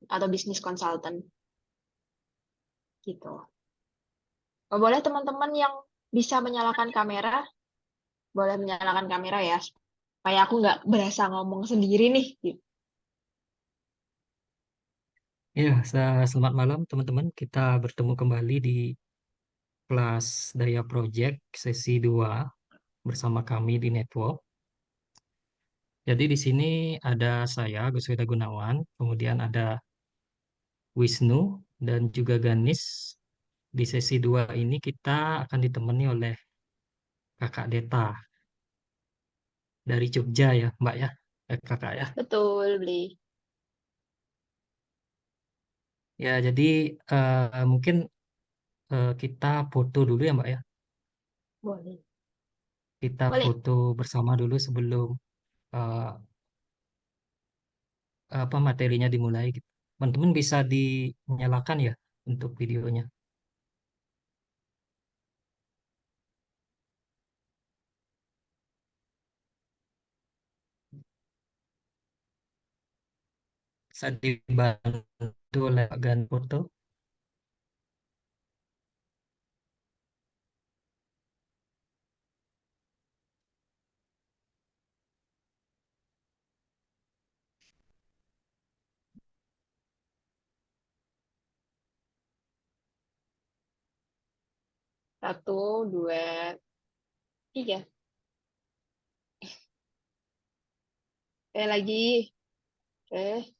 atau bisnis consultant gitu. Oh, boleh teman-teman yang bisa menyalakan kamera, boleh menyalakan kamera ya, supaya aku nggak berasa ngomong sendiri nih. Gitu. Ya, selamat malam teman-teman. Kita bertemu kembali di kelas Daya Project sesi 2 bersama kami di Network. Jadi di sini ada saya, Gus Weda Gunawan, kemudian ada Wisnu dan juga Ganis. Di sesi 2 ini kita akan ditemani oleh Kakak Deta dari Jogja ya, Mbak ya, Kakak ya. Betul, Beli. Ya, jadi mungkin kita foto dulu ya, Mbak ya. Boleh. Kita Boleh. foto bersama dulu sebelum eh, apa materinya dimulai gitu. Teman-teman bisa dinyalakan ya untuk videonya. Bisa dibantu oleh Pak Gan Foto. Satu, dua, tiga. Lagi. Oke.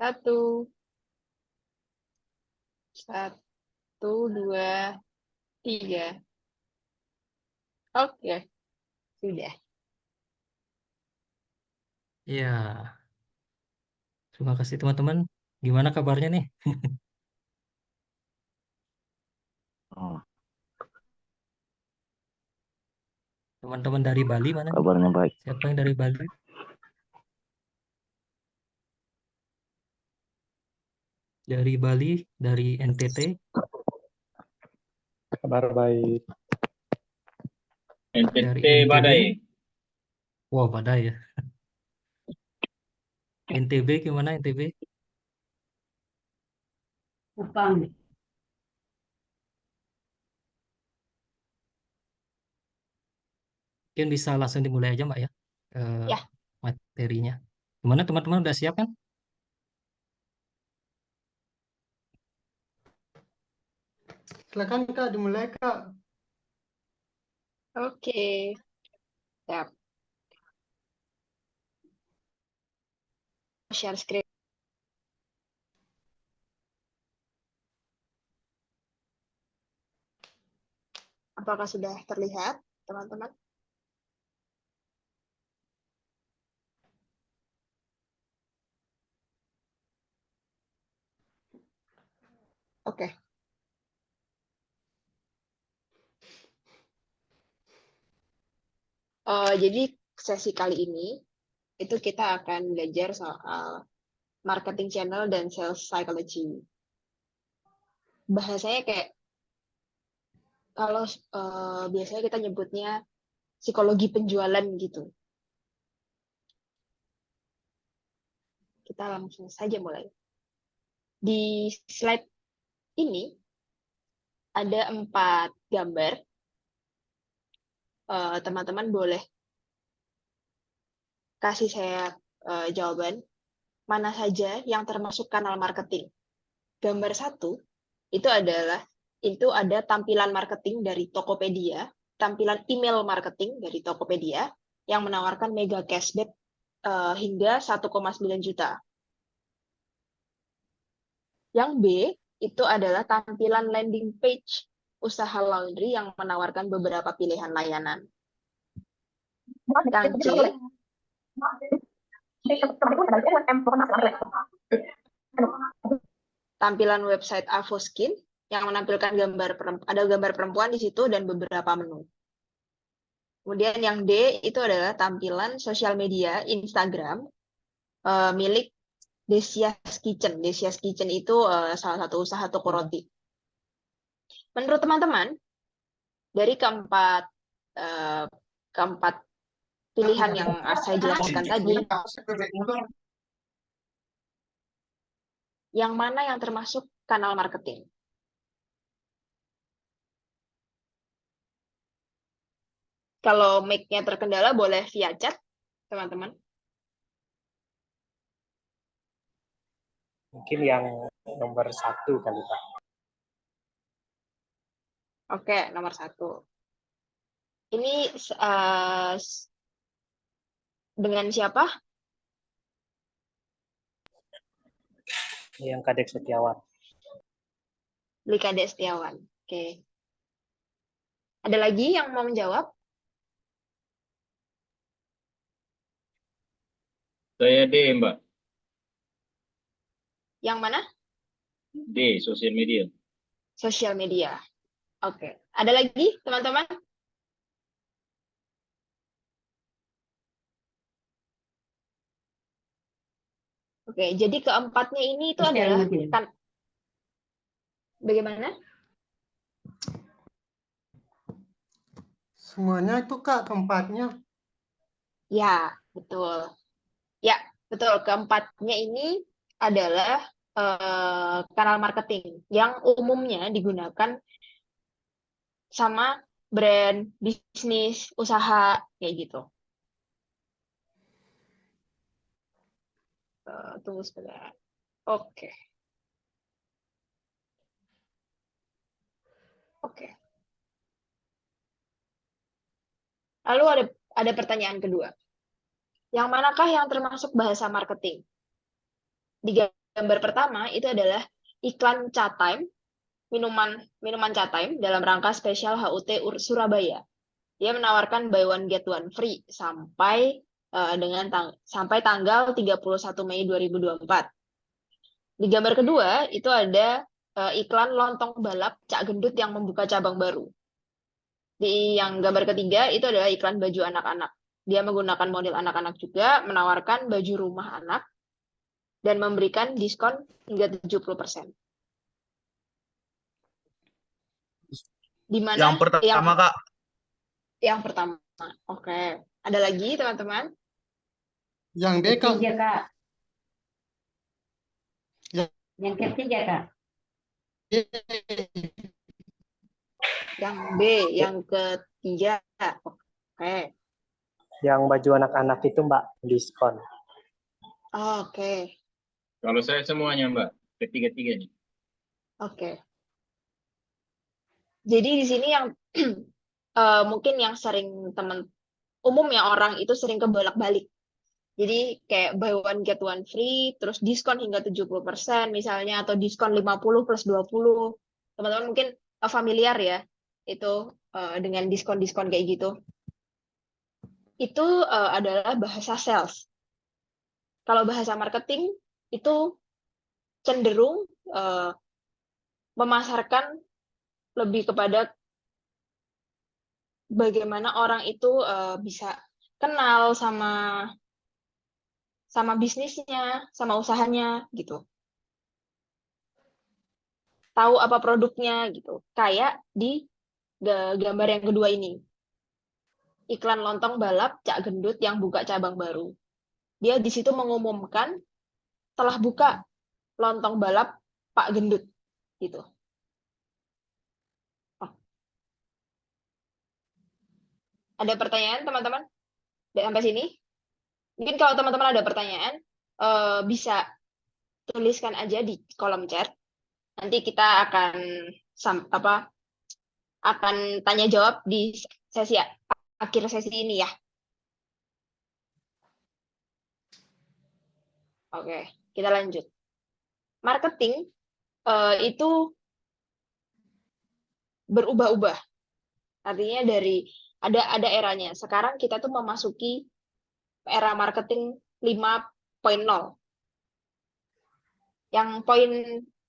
Satu, satu, dua, tiga. Oke, sudah. Ya, terima kasih teman-teman. Gimana kabarnya nih? Oh, Teman-teman dari Bali mana nih? kabarnya baik. Siapa yang dari Bali? Dari Bali, dari NTT, Kabar baik. dari NTT NTB. Badai. Wah, badai ya. NTB gimana NTB? Kupang. Mungkin bisa langsung dimulai aja Mbak ya Ya, materinya. Gimana teman-teman udah siap kan? Silakan Kak, dimulai Kak. oke. Siap. Share screen. Apakah sudah terlihat, teman-teman? Oke. Jadi sesi kali ini itu kita akan belajar soal marketing channel dan sales psychology. Bahasanya kayak kalau biasanya kita nyebutnya psikologi penjualan gitu. Kita langsung saja mulai. Di slide ini ada 4 gambar. Teman-teman boleh kasih saya jawaban mana saja yang termasuk kanal marketing. Gambar 1 itu ada tampilan marketing dari Tokopedia, tampilan email marketing dari Tokopedia yang menawarkan mega cashback hingga 1,9 juta. Yang B itu adalah tampilan landing page usaha laundry yang menawarkan beberapa pilihan layanan. Yang C tampilan website Avoskin yang menampilkan ada gambar perempuan di situ dan beberapa menu. Kemudian yang D itu adalah tampilan sosial media Instagram milik Desia's Kitchen. Desia's Kitchen itu salah satu usaha toko roti. Menurut teman-teman, dari keempat pilihan yang saya jelaskan tadi, Yang mana yang termasuk kanal marketing? Kalau mic-nya terkendala boleh via chat, teman-teman. Mungkin yang nomor 1 kali, Pak. Oke, nomor 1. Ini dengan siapa? Yang Kadek Setiawan. Likade Setiawan. Oke. Ada lagi yang mau menjawab? Saya D, Mbak. Yang mana? D, sosial media. Sosial media. Oke. Ada lagi, teman-teman? Oke, jadi keempatnya ini itu adalah kan bagaimana? Semuanya itu Kak keempatnya. Ya, betul. Ya, betul. Keempatnya ini adalah kanal marketing yang umumnya digunakan sama brand, bisnis, usaha, kayak gitu. Tunggu sebentar. Oke. Oke. Lalu ada pertanyaan kedua. Yang manakah yang termasuk bahasa marketing? Di gambar pertama itu adalah iklan chat time, minuman chat time dalam rangka spesial HUT Surabaya. Dia menawarkan buy one get one free sampai sampai tanggal 31 Mei 2024. Di gambar kedua itu ada iklan lontong balap Cak Gendut yang membuka cabang baru. Di yang gambar ketiga itu adalah iklan baju anak-anak. Dia menggunakan model anak-anak juga, menawarkan baju rumah anak, dan memberikan diskon hingga 70%. Di mana Yang pertama, Kak. Yang pertama. Oke. Ada lagi, teman-teman? Yang D Kak. Ketiga, Kak. Ya. Yang ketiga, Kak. Yang B, yang ketiga. Oke. Yang baju anak-anak itu, Mbak, diskon. Oke. Kalau saya semuanya, Mbak. Ketiga-tiganya. Oke. Jadi di sini yang mungkin yang sering umumnya orang itu sering kebolak-balik. Jadi kayak buy one get one free, terus diskon hingga 70% misalnya, atau diskon 50 plus 20. Teman-teman mungkin familiar ya, itu dengan diskon-diskon kayak gitu. Itu adalah bahasa sales. Kalau bahasa marketing itu cenderung memasarkan lebih kepada bagaimana orang itu bisa kenal sama bisnisnya, sama usahanya gitu. Tahu apa produknya gitu. Kayak di gambar yang kedua ini. Iklan lontong balap Cak Gendut yang buka cabang baru. Dia di situ mengumumkan telah buka lontong balap Pak Gendut gitu. Ada pertanyaan teman-teman? Sampai sini? Mungkin kalau teman-teman ada pertanyaan, bisa tuliskan aja di kolom chat. Nanti kita akan tanya jawab di sesi akhir sesi ini ya. Oke, kita lanjut. Marketing itu berubah-ubah. Artinya dari ada eranya. Sekarang kita tuh memasuki era marketing 5.0. Yang poin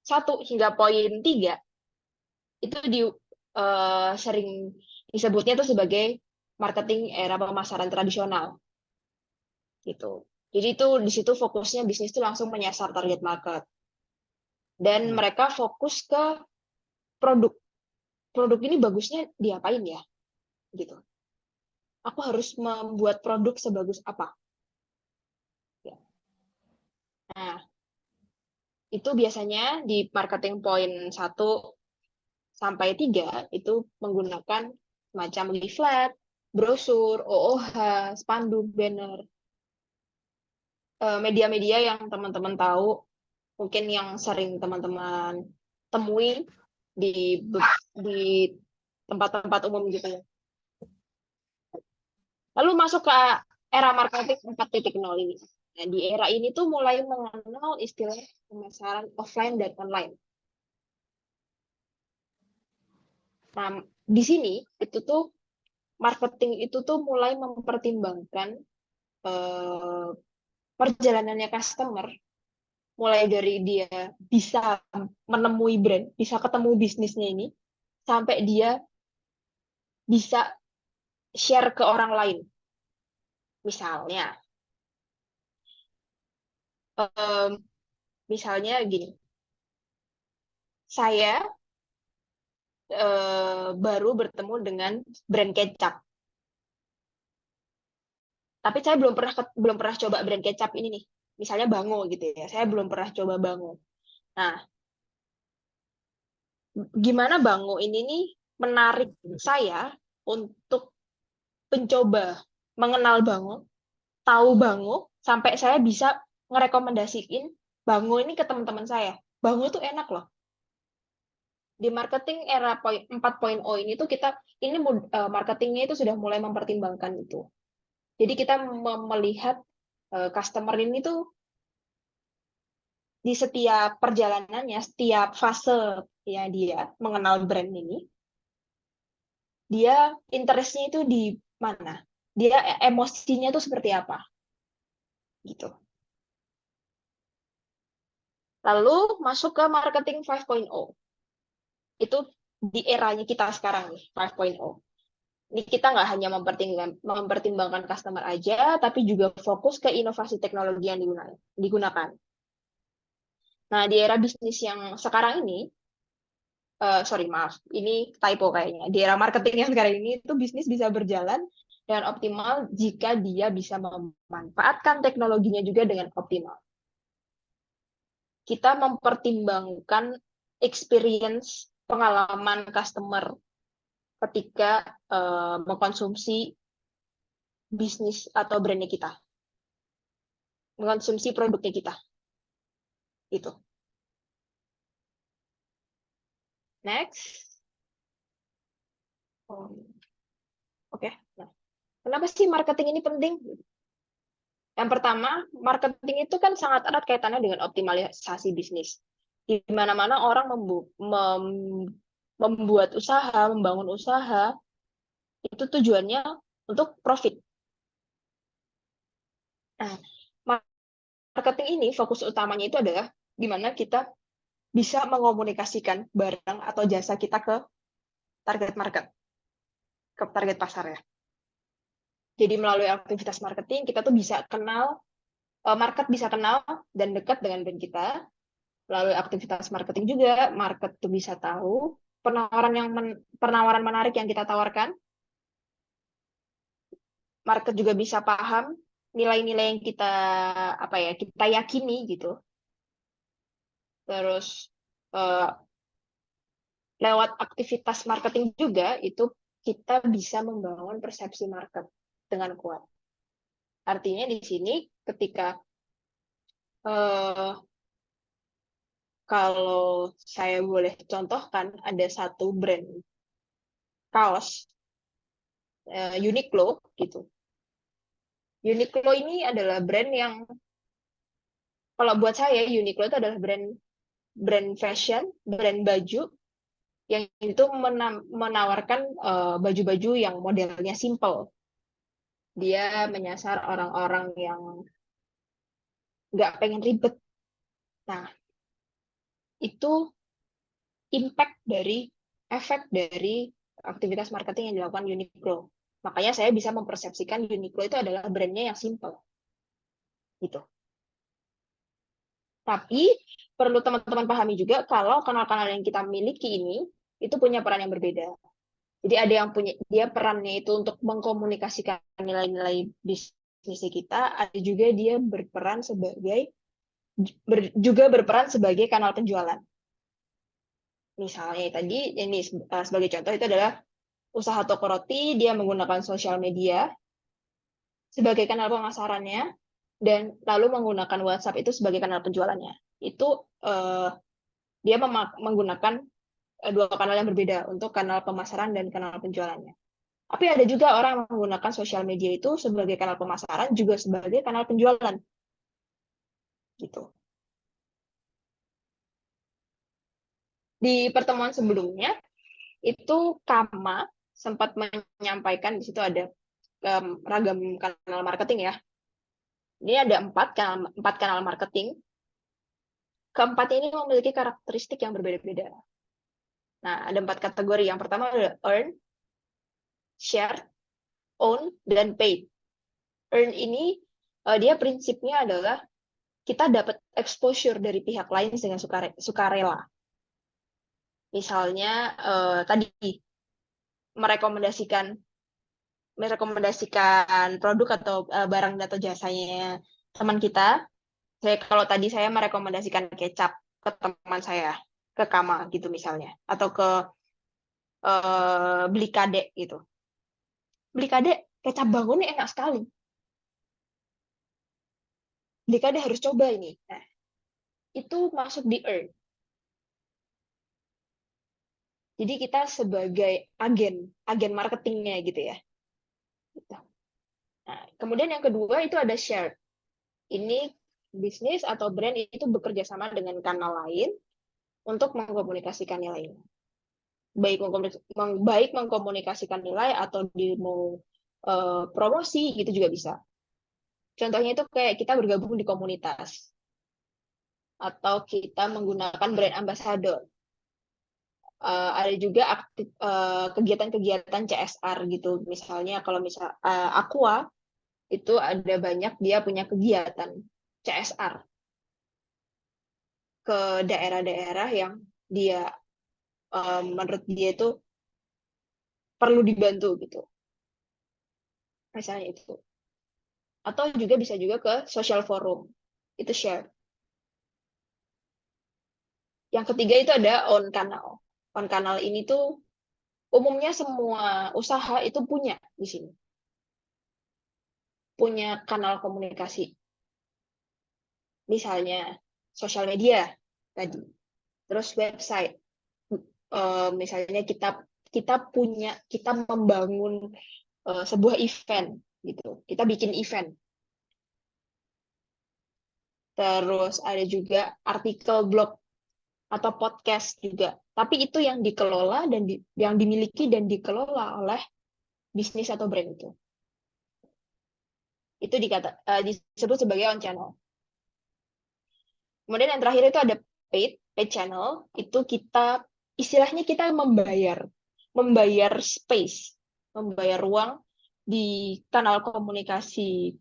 1 hingga poin 3 itu sering disebutnya tuh sebagai marketing era pemasaran tradisional. Gitu. Jadi itu di situ fokusnya bisnis itu langsung menyasar target market. Dan mereka fokus ke produk. Produk ini bagusnya diapain ya? Gitu. Aku harus membuat produk sebagus apa? Ya. Nah, itu biasanya di marketing point 1 sampai 3 itu menggunakan semacam leaflet, brosur, OOH, spanduk, banner, media-media yang teman-teman tahu, mungkin yang sering teman-teman temui di tempat-tempat umum gitu ya. Lalu masuk ke era marketing 4.0 ini. Nah, di era ini tuh mulai mengenal istilah pemasaran offline dan online. Nah, di sini itu tuh marketing itu tuh mulai mempertimbangkan perjalanannya customer, mulai dari dia bisa menemui brand, bisa ketemu bisnisnya ini, sampai dia bisa share ke orang lain. Misalnya gini, saya baru bertemu dengan brand kecap, tapi saya belum pernah coba brand kecap ini nih, misalnya Bango gitu ya, saya belum pernah coba Bango. Nah, gimana Bango ini nih menarik saya untuk mencoba mengenal Bango, tahu Bango, sampai saya bisa ngerekomendasiin Bango ini ke teman-teman saya. Bango tuh enak loh. Di marketing era 4.0 ini tuh marketingnya itu sudah mulai mempertimbangkan itu. Jadi kita melihat customer ini tuh di setiap perjalanannya, setiap fase ya dia mengenal brand ini, dia interestnya itu di mana, dia emosinya itu seperti apa, gitu. Lalu masuk ke marketing 5.0. Itu di eranya kita sekarang nih, 5.0. Ini kita nggak hanya mempertimbangkan customer aja, tapi juga fokus ke inovasi teknologi yang digunakan. Nah, di era bisnis yang sekarang ini, ini typo kayaknya. Di era marketing yang sekarang ini, itu bisnis bisa berjalan dengan optimal jika dia bisa memanfaatkan teknologinya juga dengan optimal. Kita mempertimbangkan experience pengalaman customer ketika mengkonsumsi bisnis atau brandnya kita, mengkonsumsi produknya kita. Itu. Next. Oke. Nah, kenapa sih marketing ini penting? Yang pertama, marketing itu kan sangat erat kaitannya dengan optimalisasi bisnis. Di mana-mana orang membuat usaha, membangun usaha, itu tujuannya untuk profit. Nah, marketing ini fokus utamanya itu adalah di mana kita bisa mengomunikasikan barang atau jasa kita ke target market, ke target pasar ya. Jadi melalui aktivitas marketing kita tuh bisa kenal, market bisa kenal dan dekat dengan brand kita. Melalui aktivitas marketing juga market tuh bisa tahu penawaran menarik yang kita tawarkan. Market juga bisa paham nilai-nilai yang kita yakini gitu. Terus lewat aktivitas marketing juga itu kita bisa membangun persepsi market dengan kuat. Artinya di sini ketika kalau saya boleh contohkan, ada satu brand kaos Uniqlo gitu. Uniqlo ini adalah brand yang, kalau buat saya Uniqlo itu adalah brand fashion, brand baju yang itu menawarkan baju-baju yang modelnya simple. Dia menyasar orang-orang yang nggak pengen ribet. Nah, itu efek dari aktivitas marketing yang dilakukan Uniqlo. Makanya saya bisa mempersepsikan Uniqlo itu adalah brandnya yang simple. Gitu. Tapi perlu teman-teman pahami juga kalau kanal-kanal yang kita miliki ini itu punya peran yang berbeda. Jadi ada yang dia perannya itu untuk mengkomunikasikan nilai-nilai bisnis kita, ada juga dia berperan sebagai juga berperan sebagai kanal penjualan. Misalnya tadi ini sebagai contoh itu adalah usaha toko roti, dia menggunakan sosial media sebagai kanal pemasarannya dan lalu menggunakan WhatsApp itu sebagai kanal penjualannya. Itu dia menggunakan dua kanal yang berbeda untuk kanal pemasaran dan kanal penjualannya. Tapi ada juga orang yang menggunakan sosial media itu sebagai kanal pemasaran juga sebagai kanal penjualan. Gitu. Di pertemuan sebelumnya itu Kama sempat menyampaikan di situ ada ragam kanal marketing ya. Ini ada 4 kanal marketing. Keempat ini memiliki karakteristik yang berbeda-beda. Nah, ada 4 kategori. Yang pertama adalah earn, share, own, dan paid. Earn ini dia prinsipnya adalah kita dapat exposure dari pihak lain dengan sukarela. Misalnya tadi merekomendasikan produk atau barang atau jasanya teman kita. Kalau tadi saya merekomendasikan kecap ke teman saya, ke Kama gitu misalnya, atau ke beli kade gitu. Beli kade kecap bangun ini enak sekali. Beli kade harus coba ini. Nah, itu masuk di earn. Jadi kita sebagai agen marketingnya gitu ya. Nah, kemudian yang kedua itu ada share. Ini bisnis atau brand itu bekerja sama dengan kanal lain untuk mengkomunikasikan nilainya. Baik mengkomunikasikan nilai atau di mau promosi gitu juga bisa. Contohnya itu kayak kita bergabung di komunitas atau kita menggunakan brand ambassador. Ada juga kegiatan-kegiatan CSR gitu. Misalnya kalau Aqua itu ada banyak dia punya kegiatan CSR ke daerah-daerah yang dia menurut dia itu perlu dibantu gitu. Misalnya itu. Atau juga bisa juga ke social forum. Itu share. Yang ketiga itu ada on kanal. On kanal ini tuh umumnya semua usaha itu punya di sini. Punya kanal komunikasi. Misalnya sosial media tadi. Terus website. Misalnya kita membangun sebuah event gitu. Kita bikin event. Terus ada juga artikel blog atau podcast juga. Tapi itu yang dikelola dan yang dimiliki dan dikelola oleh bisnis atau brand itu. Itu disebut sebagai on channel. Kemudian yang terakhir itu ada paid channel. Itu istilahnya kita membayar space, membayar ruang di kanal komunikasi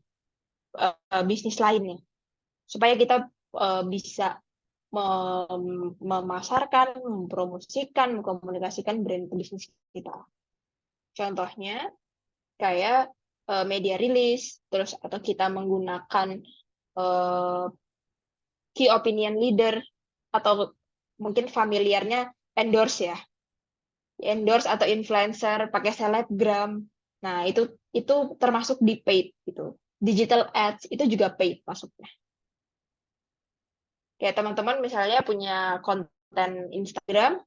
bisnis lainnya, supaya kita bisa memasarkan, mempromosikan, mengkomunikasikan brand bisnis kita. Contohnya kayak media release, terus atau kita menggunakan key opinion leader atau mungkin familiarnya endorse ya. Endorse atau influencer pakai selebgram. Nah, itu termasuk di paid gitu. Digital ads itu juga paid masuknya. Kayak teman-teman misalnya punya konten Instagram,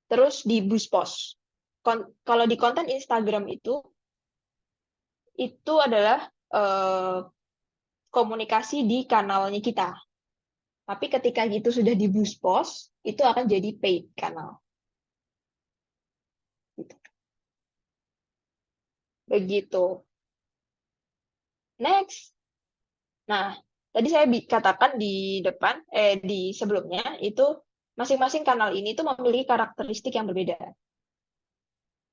terus di boost post. Kalau di konten Instagram itu adalah komunikasi di kanalnya kita. Tapi ketika itu sudah di boost post, itu akan jadi paid kanal. Begitu. Next. Nah, tadi saya katakan di sebelumnya itu masing-masing kanal ini tuh memiliki karakteristik yang berbeda.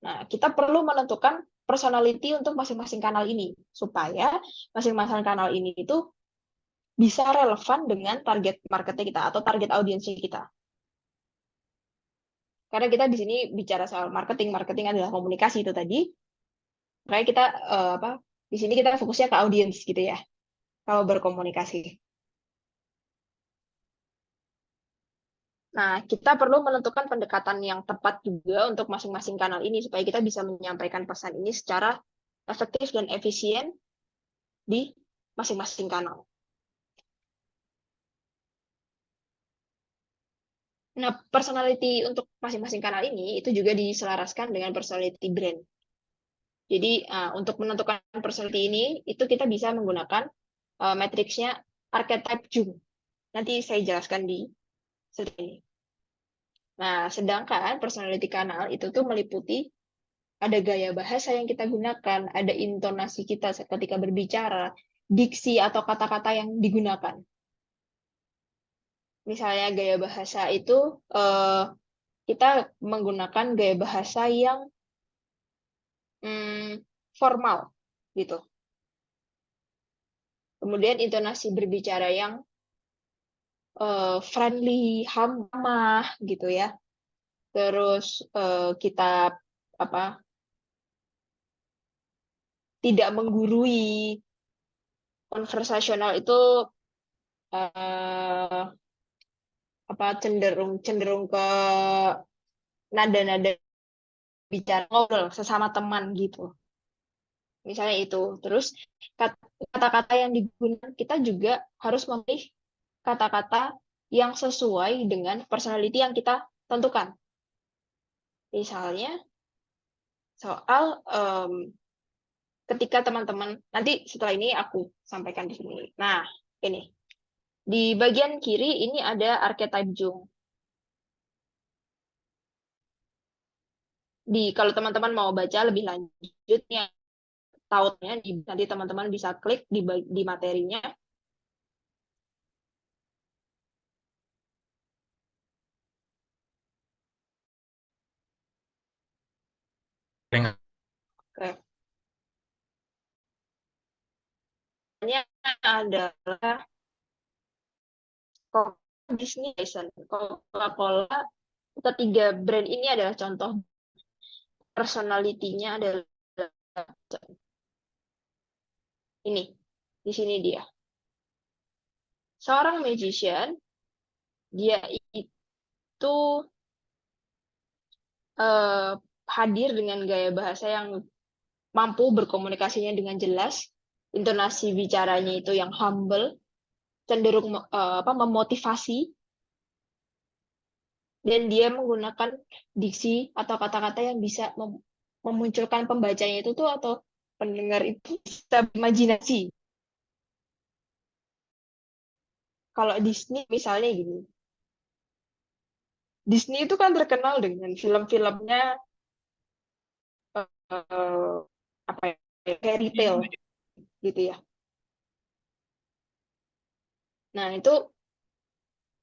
Nah, kita perlu menentukan personality untuk masing-masing kanal ini supaya masing-masing kanal ini itu bisa relevan dengan target marketnya kita atau target audiensnya kita. Karena kita di sini bicara soal marketing adalah komunikasi itu tadi. Makanya kita di sini kita fokusnya ke audiens gitu ya. Kalau berkomunikasi. Nah, kita perlu menentukan pendekatan yang tepat juga untuk masing-masing kanal ini supaya kita bisa menyampaikan pesan ini secara efektif dan efisien di masing-masing kanal. Nah, personality untuk masing-masing kanal ini itu juga diselaraskan dengan personality brand. Jadi, untuk menentukan personality ini, itu kita bisa menggunakan matriksnya archetype Jung. Nanti saya jelaskan di slide ini. Nah, sedangkan personality kanal itu tuh meliputi ada gaya bahasa yang kita gunakan, ada intonasi kita ketika berbicara, diksi atau kata-kata yang digunakan. Misalnya gaya bahasa itu kita menggunakan gaya bahasa yang formal gitu. Kemudian intonasi berbicara yang friendly, ramah gitu ya. Terus kita tidak menggurui, konversasional itu cenderung ke nada-nada bicara ngobrol sesama teman gitu. Misalnya itu. Terus kata-kata yang digunakan kita juga harus memilih kata-kata yang sesuai dengan personality yang kita tentukan. Misalnya soal ketika teman-teman, nanti setelah ini aku sampaikan di sini. Nah, ini. Di bagian kiri ini ada archetype Jung. Kalau teman-teman mau baca lebih lanjut, nih, tautnya, nanti teman-teman bisa klik di materinya. Oke. Ini adalah Disney, Coca-Cola, ketiga brand ini adalah contoh personality-nya adalah ini. Di sini dia. Seorang magician, dia itu hadir dengan gaya bahasa yang mampu berkomunikasinya dengan jelas, intonasi bicaranya itu yang humble, cenderung memotivasi, dan dia menggunakan diksi atau kata-kata yang bisa memunculkan pembacanya itu tuh atau pendengar itu bisa berimajinasi. Kalau Disney misalnya gini, Disney itu kan terkenal dengan film-filmnya fairy tale gitu ya. Nah, itu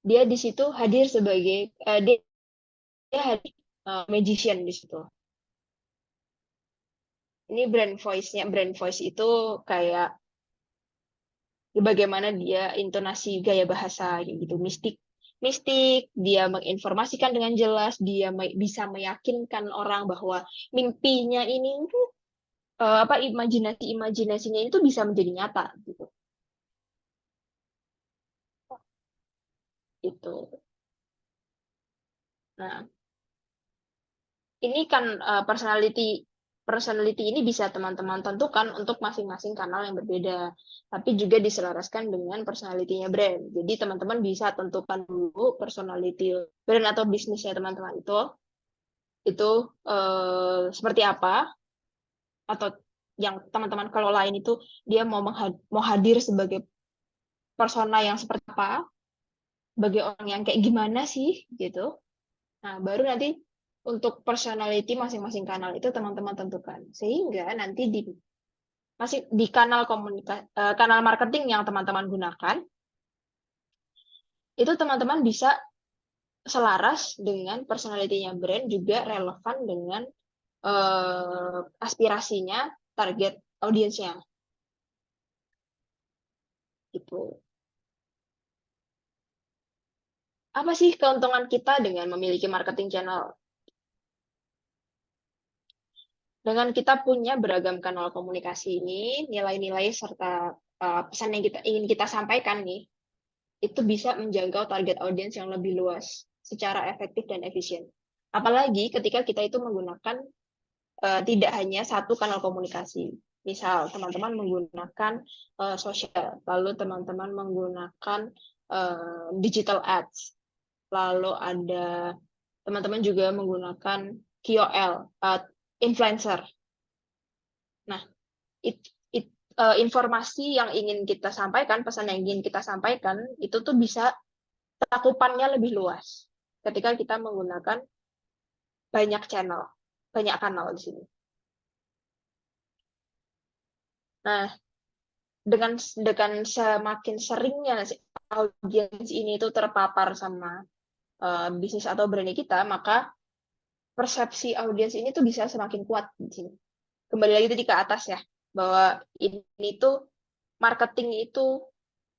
dia di situ hadir sebagai dia hadir magician di situ. Ini brand voice-nya. Brand voice itu kayak bagaimana dia intonasi gaya bahasa gitu, mistik, dia menginformasikan dengan jelas, dia bisa meyakinkan orang bahwa mimpinya ini imajinasinya itu bisa menjadi nyata gitu. Itu. Nah, ini kan personality ini bisa teman-teman tentukan untuk masing-masing kanal yang berbeda, tapi juga diselaraskan dengan personality-nya brand. Jadi teman-teman bisa tentukan dulu personality brand atau bisnisnya teman-teman itu seperti apa, atau yang teman-teman kelola ini itu dia mau hadir sebagai persona yang seperti apa, bagi orang yang kayak gimana sih gitu. Nah, baru nanti untuk personality masing-masing kanal itu teman-teman tentukan, sehingga nanti di kanal kanal marketing yang teman-teman gunakan itu teman-teman bisa selaras dengan personality-nya brand, juga relevan dengan aspirasinya target audiensnya gitu. Apa sih keuntungan kita dengan memiliki marketing channel? Dengan kita punya beragam kanal komunikasi ini, nilai-nilai serta pesan yang ingin kita sampaikan nih, itu bisa menjangkau target audiens yang lebih luas. secara efektif dan efisien. Apalagi ketika kita itu menggunakan tidak hanya satu kanal komunikasi. Misal teman-teman menggunakan sosial, lalu teman-teman menggunakan digital ads, lalu ada teman-teman juga menggunakan KOL, influencer. Nah, informasi yang ingin kita sampaikan, pesan yang ingin kita sampaikan, itu tuh bisa cakupannya lebih luas ketika kita menggunakan banyak channel, banyak kanal di sini. Nah, dengan semakin seringnya audiens ini itu terpapar sama bisnis atau brand kita, maka persepsi audiens ini tuh bisa semakin kuat di sini. Kembali lagi tadi ke atas ya, bahwa ini tuh marketing itu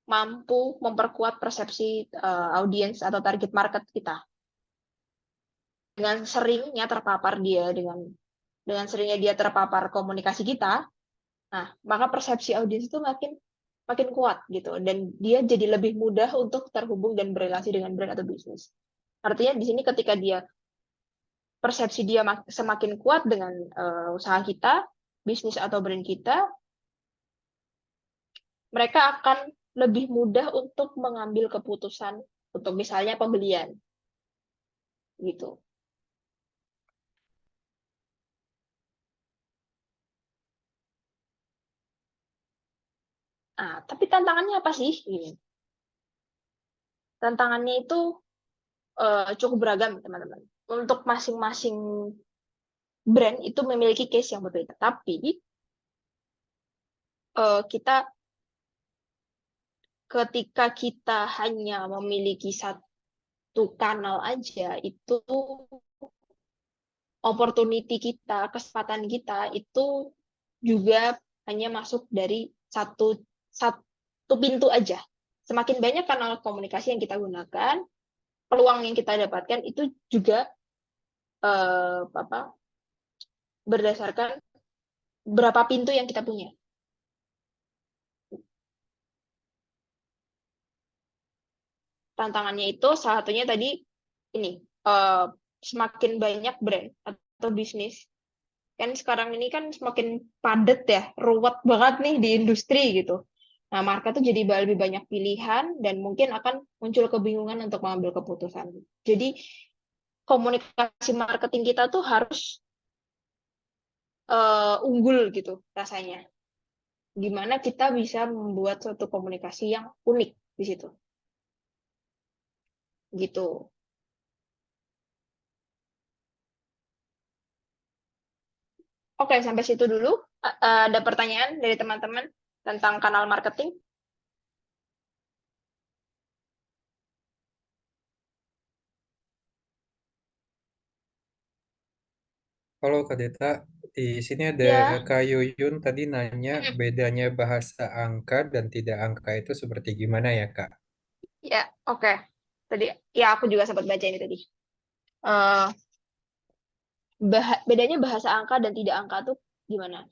mampu memperkuat persepsi audiens atau target market kita. Dengan seringnya terpapar dia, dengan seringnya dia terpapar komunikasi kita, nah maka persepsi audiens itu makin kuat gitu, dan dia jadi lebih mudah untuk terhubung dan berrelasi dengan brand atau bisnis. Artinya di sini ketika persepsi dia semakin kuat dengan usaha kita, bisnis atau brand kita, mereka akan lebih mudah untuk mengambil keputusan untuk misalnya pembelian gitu. Nah, tapi tantangannya apa sih? Tantangannya itu cukup beragam, teman-teman. Untuk masing-masing brand itu memiliki case yang berbeda. Tapi ketika kita hanya memiliki satu kanal aja, itu opportunity kita, kesempatan kita itu juga hanya masuk dari satu pintu aja. Semakin banyak kanal komunikasi yang kita gunakan, peluang yang kita dapatkan itu juga berdasarkan berapa pintu yang kita punya. Tantangannya itu salah satunya tadi ini, semakin banyak brand atau bisnis. Kan sekarang ini kan semakin padat ya, ruwet banget nih di industri gitu. Nah, market tuh jadi lebih banyak pilihan dan mungkin akan muncul kebingungan untuk mengambil keputusan. Jadi komunikasi marketing kita tuh harus unggul gitu rasanya. Gimana kita bisa membuat suatu komunikasi yang unik di situ. Gitu. Oke, sampai situ dulu. Ada pertanyaan dari teman-teman tentang kanal marketing? Halo Kak Deta, di sini ada Ya. Kak Yuyun tadi nanya bedanya bahasa angka dan tidak angka itu seperti gimana ya Kak? Ya, oke. Tadi ya aku juga sempat baca ini tadi. Eh, bedanya bahasa angka dan tidak angka tuh gimana?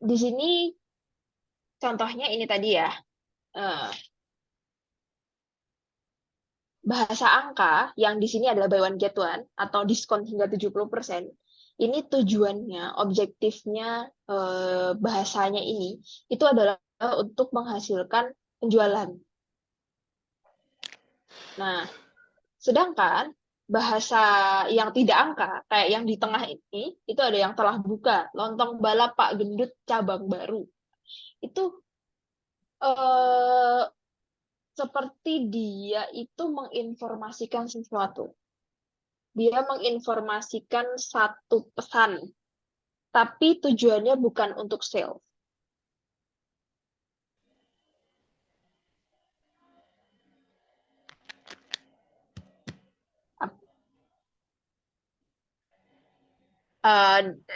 Di sini contohnya ini tadi ya. Eh, bahasa angka yang di sini adalah buy one get one atau diskon hingga 70%. Ini tujuannya, objektifnya bahasanya ini itu adalah untuk menghasilkan penjualan. Nah, sedangkan bahasa yang tidak angka, kayak yang di tengah ini, itu ada yang telah buka, lontong balap Pak Gendut cabang baru. Itu eh, seperti dia itu menginformasikan sesuatu. Dia menginformasikan satu pesan, tapi tujuannya bukan untuk sales.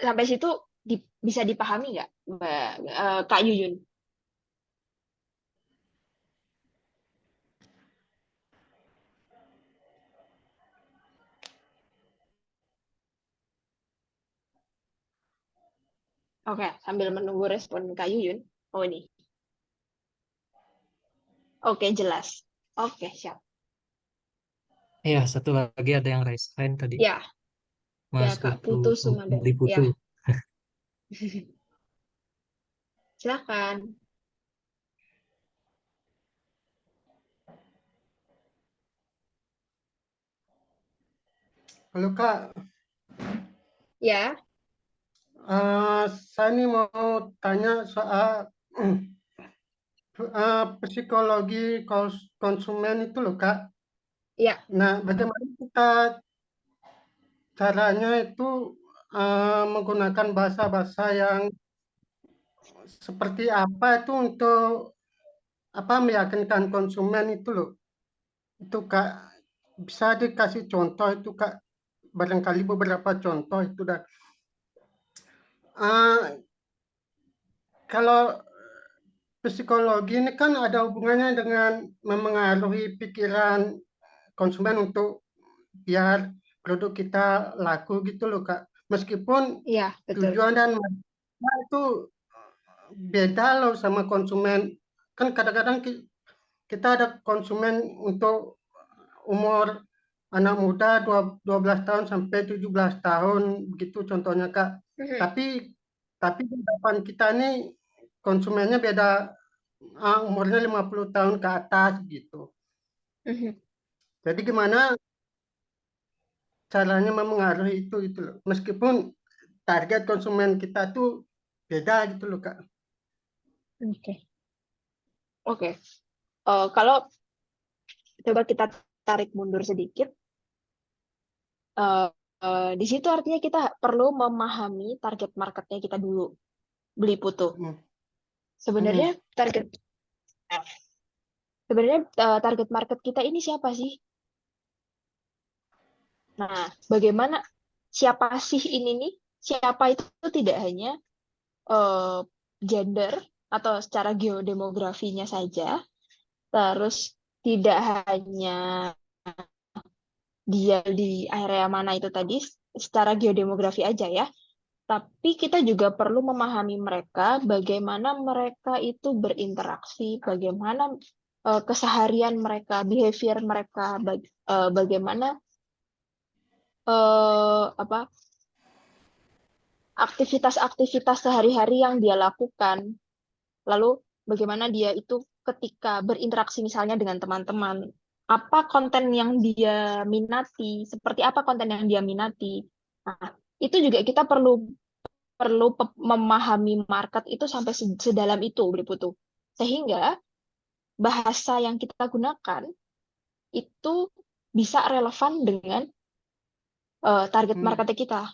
Sampai situ bisa dipahami nggak, Kak Yuyun? Oke, sambil menunggu respon Kak Yuyun. Oh ini. Oke, jelas. Oke, siap. Iya, satu lagi ada yang raise hand tadi, Ya, Mas Kak Putu, Putu Sumada. Beli Putu. Ya, silakan. Halo Kak, Ya, saya ini mau tanya soal psikologi konsumen itu loh Kak. ya. Nah, bagaimana kita caranya itu menggunakan bahasa-bahasa yang seperti apa itu untuk apa meyakinkan konsumen itu loh. Itu Kak, bisa dikasih contoh itu Kak, barangkali beberapa contoh itu dah. Eh, kalau psikologi ini kan ada hubungannya dengan memengaruhi pikiran konsumen untuk biar produk kita laku gitu loh Kak. Meskipun Iya, betul. tujuan dan makna itu beda loh sama konsumen. Kan kadang-kadang kita ada konsumen untuk umur anak muda 12 tahun sampai 17 tahun begitu contohnya Kak. Mhm, Tapi di hadapan kita ini konsumennya beda, umurnya 50 tahun ke atas gitu. mhm. Jadi gimana caranya memengaruhi itu loh. Meskipun target konsumen kita tuh beda gitu loh Kak. Oke, oke. Kalau coba kita tarik mundur sedikit, di situ artinya kita perlu memahami target marketnya kita dulu, Beli Putu. Hmm. Sebenarnya target market kita ini siapa sih? Nah, bagaimana siapa sih ini nih? Siapa itu tidak hanya gender atau secara geodemografinya saja, terus tidak hanya dia di area mana itu tadi secara geodemografi aja ya, tapi kita juga perlu memahami mereka, bagaimana mereka itu berinteraksi, bagaimana keseharian mereka, behavior mereka, bagaimana apa aktivitas-aktivitas sehari-hari yang dia lakukan. Lalu bagaimana dia itu ketika berinteraksi misalnya dengan teman-teman, apa konten yang dia minati, seperti apa konten yang dia minati. Nah, itu juga kita perlu perlu memahami market itu sampai sedalam itu, Beli Putu. Sehingga bahasa yang kita gunakan itu bisa relevan dengan target Hmm. market kita.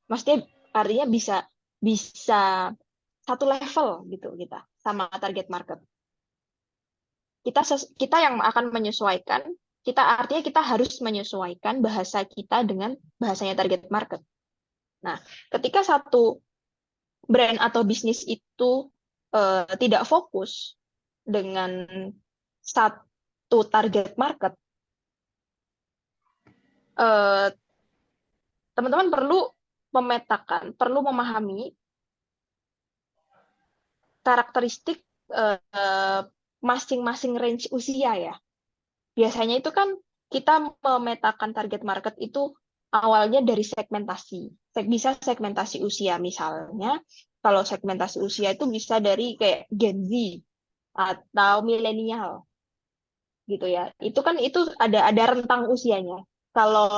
Maksudnya artinya bisa bisa satu level gitu kita sama target market. Kita yang akan menyesuaikan, kita artinya kita harus menyesuaikan bahasa kita dengan bahasanya target market. Nah, ketika satu brand atau bisnis itu tidak fokus dengan satu target market, teman-teman perlu memetakan, perlu memahami karakteristik masing-masing range usia ya. Biasanya itu kan kita memetakan target market itu awalnya dari segmentasi. Bisa segmentasi usia misalnya. Kalau segmentasi usia itu bisa dari kayak Gen Z atau milenial gitu ya. Itu kan itu ada rentang usianya. Kalau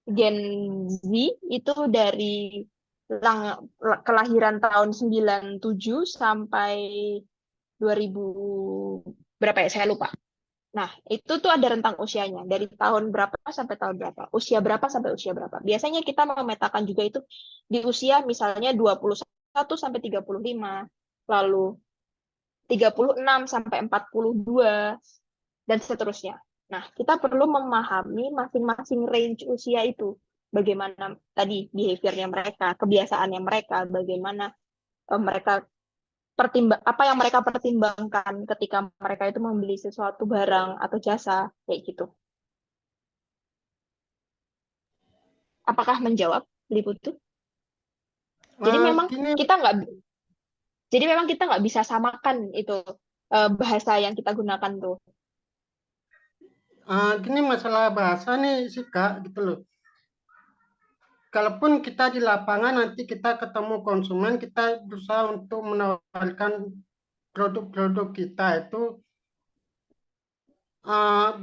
Gen Z itu dari kelahiran tahun 97 sampai 2000 berapa ya saya lupa. Nah, itu tuh ada rentang usianya dari tahun berapa sampai tahun berapa, usia berapa sampai usia berapa. Biasanya kita memetakan juga itu di usia misalnya 21 sampai 35, lalu 36 sampai 42 dan seterusnya. Nah, kita perlu memahami masing-masing range usia itu. Bagaimana tadi behaviornya mereka, kebiasaannya mereka, bagaimana mereka apa yang mereka pertimbangkan ketika mereka itu membeli sesuatu barang atau jasa kayak gitu. Apakah menjawab, Beli Putu? Jadi memang Gini, kita nggak bisa samakan itu bahasa yang kita gunakan tuh. Gini masalah bahasa nih sih Kak, gitu loh. Kalaupun kita di lapangan nanti kita ketemu konsumen, kita berusaha untuk menawarkan produk-produk kita itu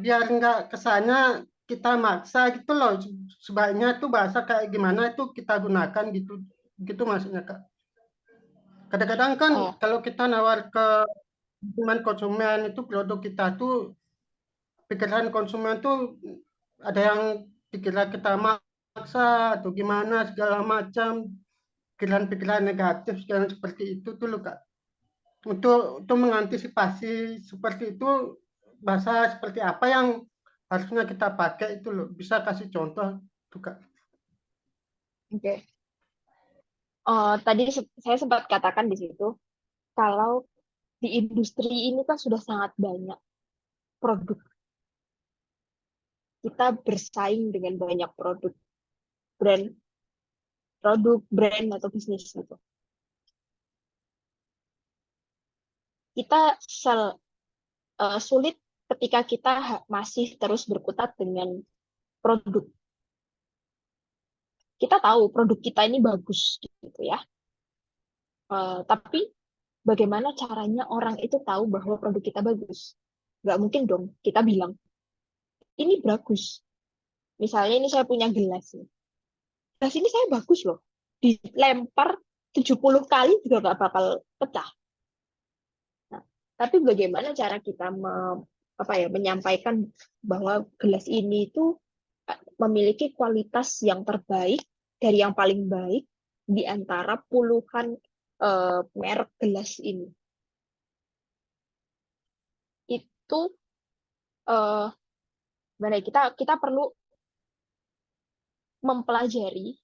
biar nggak kesannya kita maksa gitu loh. Sebaiknya tuh bahasa kayak gimana itu kita gunakan gitu, gitu maksudnya Kak. Kadang-kadang kan Oh, kalau kita nawar ke konsumen itu produk kita tuh pikiran konsumen tuh ada yang dikira kita maksa atau gimana segala macam pikiran-pikiran negatif yang seperti itu tuh loh Kak. Untuk mengantisipasi seperti itu bahasa seperti apa yang harusnya kita pakai itu loh. Bisa kasih contoh tuh Kak. oke. Tadi saya sempat katakan di situ, kalau di industri ini kan sudah sangat banyak produk. Kita bersaing dengan banyak brand, brand atau bisnis gitu. Kita sulit ketika kita masih terus berkutat dengan produk. Kita tahu produk kita ini bagus gitu ya. Tapi bagaimana caranya orang itu tahu bahwa produk kita bagus? Nggak mungkin dong kita bilang, ini bagus. Misalnya ini saya punya gelas nih. Gelas ini saya bagus loh. Dilempar 70 kali juga nggak bakal pecah. Nah, tapi bagaimana cara kita menyampaikan bahwa gelas ini itu memiliki kualitas yang terbaik dari yang paling baik di antara puluhan merek gelas ini. Itu uh, kita perlu mempelajari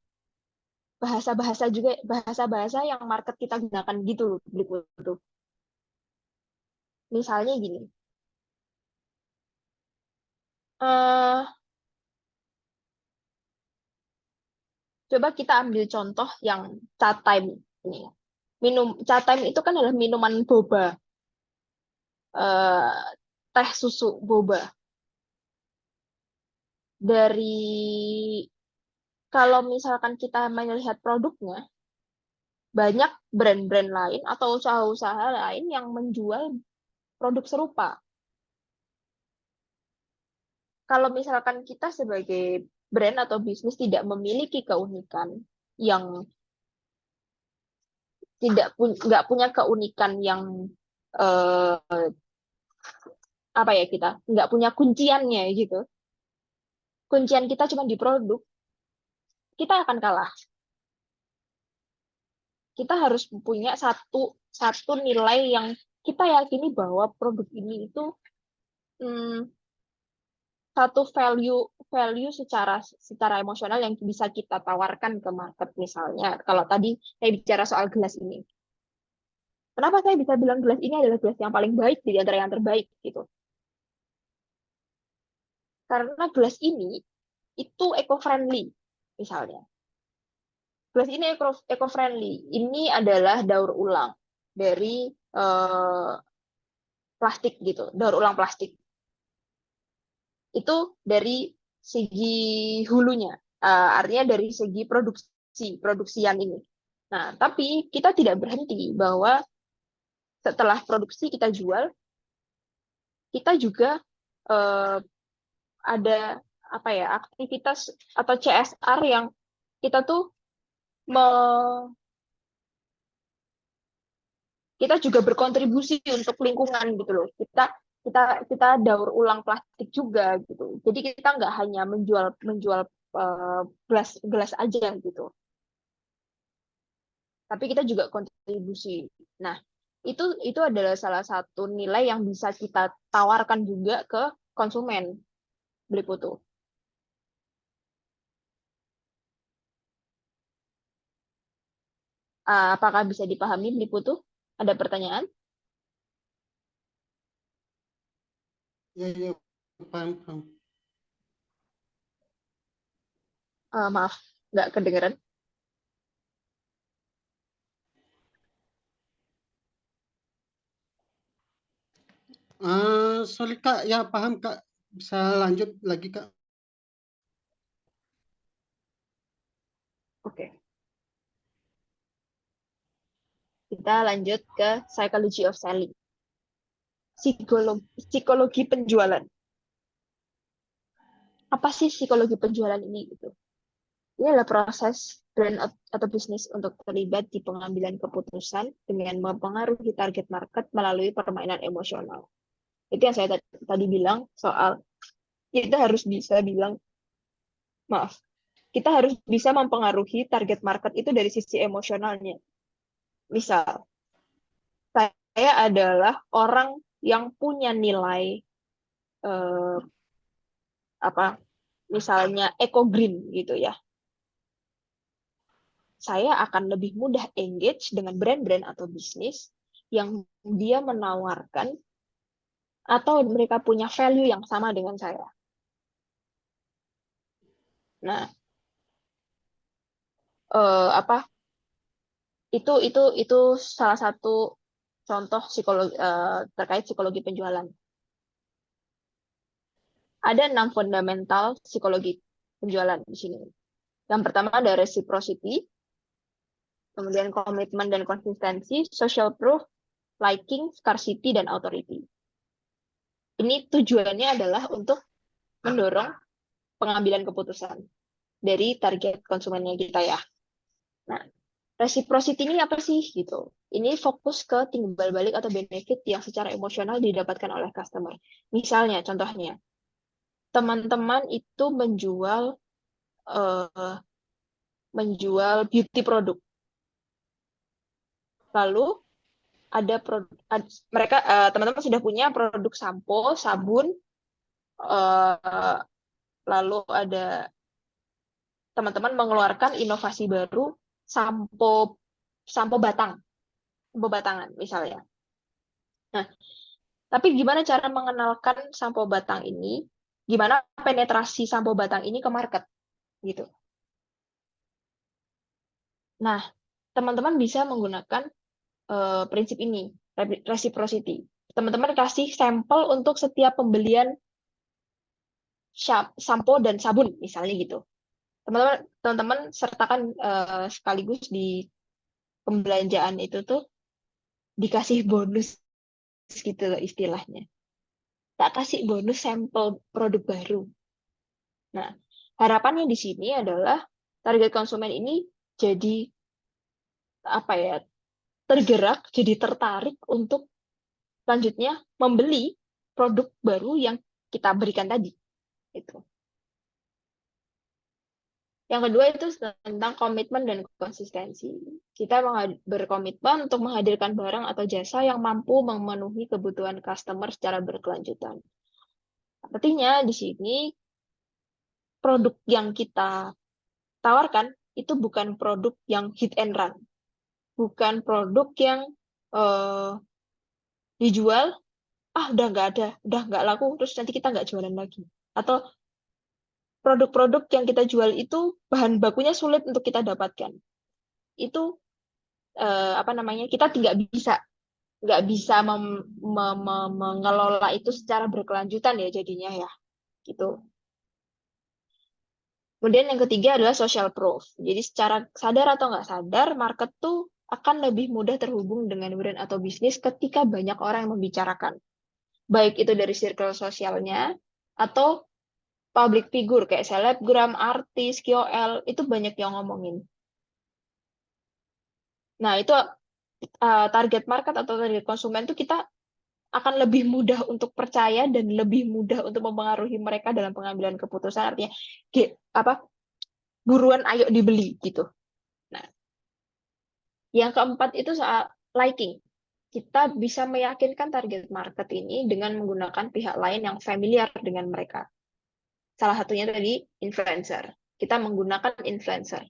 bahasa-bahasa yang market kita gunakan gitu loh, gitu. Misalnya gini, uh, coba kita ambil contoh yang chat time ini. Chat time itu kan adalah minuman boba, uh, teh susu boba. Dari kalau misalkan kita melihat produknya, banyak brand-brand lain atau usaha-usaha lain yang menjual produk serupa. Kalau misalkan kita sebagai brand atau bisnis tidak memiliki keunikan yang nggak punya keunikan yang eh, apa ya, kita nggak punya kunciannya gitu. Kuncian kita cuma di produk, kita akan kalah. Kita harus punya satu nilai yang kita yakini bahwa produk ini itu satu value secara emosional yang bisa kita tawarkan ke market. Misalnya kalau tadi saya bicara soal gelas ini, kenapa saya bisa bilang gelas ini adalah gelas yang paling baik di antara yang terbaik gitu? Karena gelas ini itu eco-friendly misalnya. Gelas ini eco-friendly. Ini adalah daur ulang dari plastik gitu, daur ulang plastik. Itu dari segi hulunya, artinya dari segi produksian ini. Nah, tapi kita tidak berhenti bahwa setelah produksi kita jual, kita juga uh, ada apa ya, aktivitas atau CSR yang kita tuh kita juga berkontribusi untuk lingkungan gitu loh. Kita kita daur ulang plastik juga gitu. Jadi kita nggak hanya menjual gelas gelas aja gitu, tapi kita juga kontribusi. Nah, itu adalah salah satu nilai yang bisa kita tawarkan juga ke konsumen beli foto. Apakah bisa dipahami beli foto? Ada pertanyaan? Ya, ya, paham, paham. Maaf, nggak kedengeran. Sorry Kak, ya paham Kak. Bisa lanjut lagi, Kak. Oke. Kita lanjut ke psychology of selling. Psikologi penjualan. Apa sih psikologi penjualan ini gitu? Ini adalah proses brand atau bisnis untuk terlibat di pengambilan keputusan dengan mempengaruhi target market melalui permainan emosional. Itu yang saya tadi bilang soal kita harus bisa bilang, maaf, kita harus bisa mempengaruhi target market itu dari sisi emosionalnya. Misal, saya adalah orang yang punya nilai misalnya eco green gitu ya. Saya akan lebih mudah engage dengan brand-brand atau bisnis yang dia menawarkan atau mereka punya value yang sama dengan saya. Nah, itu salah satu contoh psikologi terkait psikologi penjualan. Ada 6 fundamental psikologi penjualan di sini. Yang pertama ada reciprocity, kemudian komitmen dan konsistensi, social proof, liking, scarcity, dan authority. Ini tujuannya adalah untuk mendorong pengambilan keputusan dari target konsumennya kita ya. Nah, reciprocity ini apa sih gitu? Ini fokus ke timbal balik atau benefit yang secara emosional didapatkan oleh customer. Misalnya, contohnya, teman-teman itu menjual beauty produk. Lalu ada mereka teman-teman sudah punya produk sampo, sabun, lalu ada teman-teman mengeluarkan inovasi baru sampo batangan misalnya. Nah, tapi gimana cara mengenalkan sampo batang ini? Gimana penetrasi sampo batang ini ke market gitu. Nah, teman-teman bisa menggunakan prinsip ini, reciprocity. Teman-teman kasih sampel untuk setiap pembelian sampo dan sabun misalnya gitu. Teman-teman sertakan sekaligus di pembelanjaan itu tuh dikasih bonus gitu loh istilahnya. Tak kasih bonus sampel produk baru. Nah, harapannya di sini adalah target konsumen ini jadi tergerak, jadi tertarik untuk selanjutnya membeli produk baru yang kita berikan tadi. Itu. Yang kedua itu tentang komitmen dan konsistensi. Kita berkomitmen untuk menghadirkan barang atau jasa yang mampu memenuhi kebutuhan customer secara berkelanjutan. Artinya di sini produk yang kita tawarkan itu bukan produk yang hit and run. Bukan produk yang dijual, udah nggak ada, udah nggak laku, terus nanti kita nggak jualan lagi. Atau produk-produk yang kita jual itu bahan bakunya sulit untuk kita dapatkan. Itu kita nggak bisa mengelola itu secara berkelanjutan ya jadinya ya gitu. Kemudian yang ketiga adalah social proof. Jadi secara sadar atau nggak sadar, market tuh akan lebih mudah terhubung dengan brand atau bisnis ketika banyak orang yang membicarakan. Baik itu dari circle sosialnya atau public figure kayak selebgram, artis, KOL, itu banyak yang ngomongin. Nah, itu target market atau target konsumen itu kita akan lebih mudah untuk percaya dan lebih mudah untuk mempengaruhi mereka dalam pengambilan keputusan. Artinya, buruan ayo dibeli gitu. Nah, yang keempat itu soal liking. Kita bisa meyakinkan target market ini dengan menggunakan pihak lain yang familiar dengan mereka. Salah satunya tadi influencer. Kita menggunakan influencer.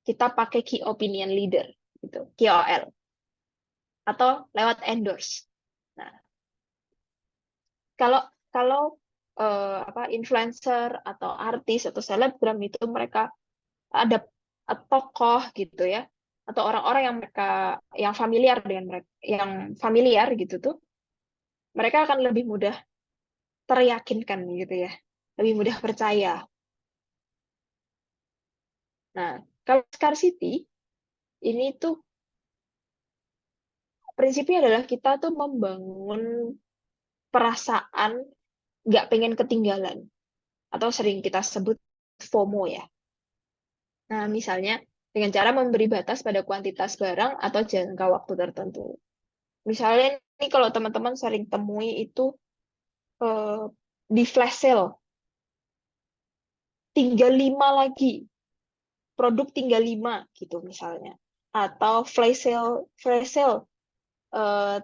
Kita pakai key opinion leader, gitu, KOL. Atau lewat endorse. Nah, kalau influencer atau artis atau selebgram itu mereka ada tokoh gitu ya, atau orang-orang yang familiar dengan mereka, yang familiar gitu tuh, mereka akan lebih mudah teryakinkan gitu ya, lebih mudah percaya. Nah, kalau scarcity ini tuh prinsipnya adalah kita tuh membangun perasaan nggak pengen ketinggalan atau sering kita sebut FOMO ya. Nah, misalnya dengan cara memberi batas pada kuantitas barang atau jangka waktu tertentu. Misalnya ini kalau teman-teman sering temui itu di flash sale, tinggal 5 lagi, produk tinggal 5 gitu misalnya. Atau flash sale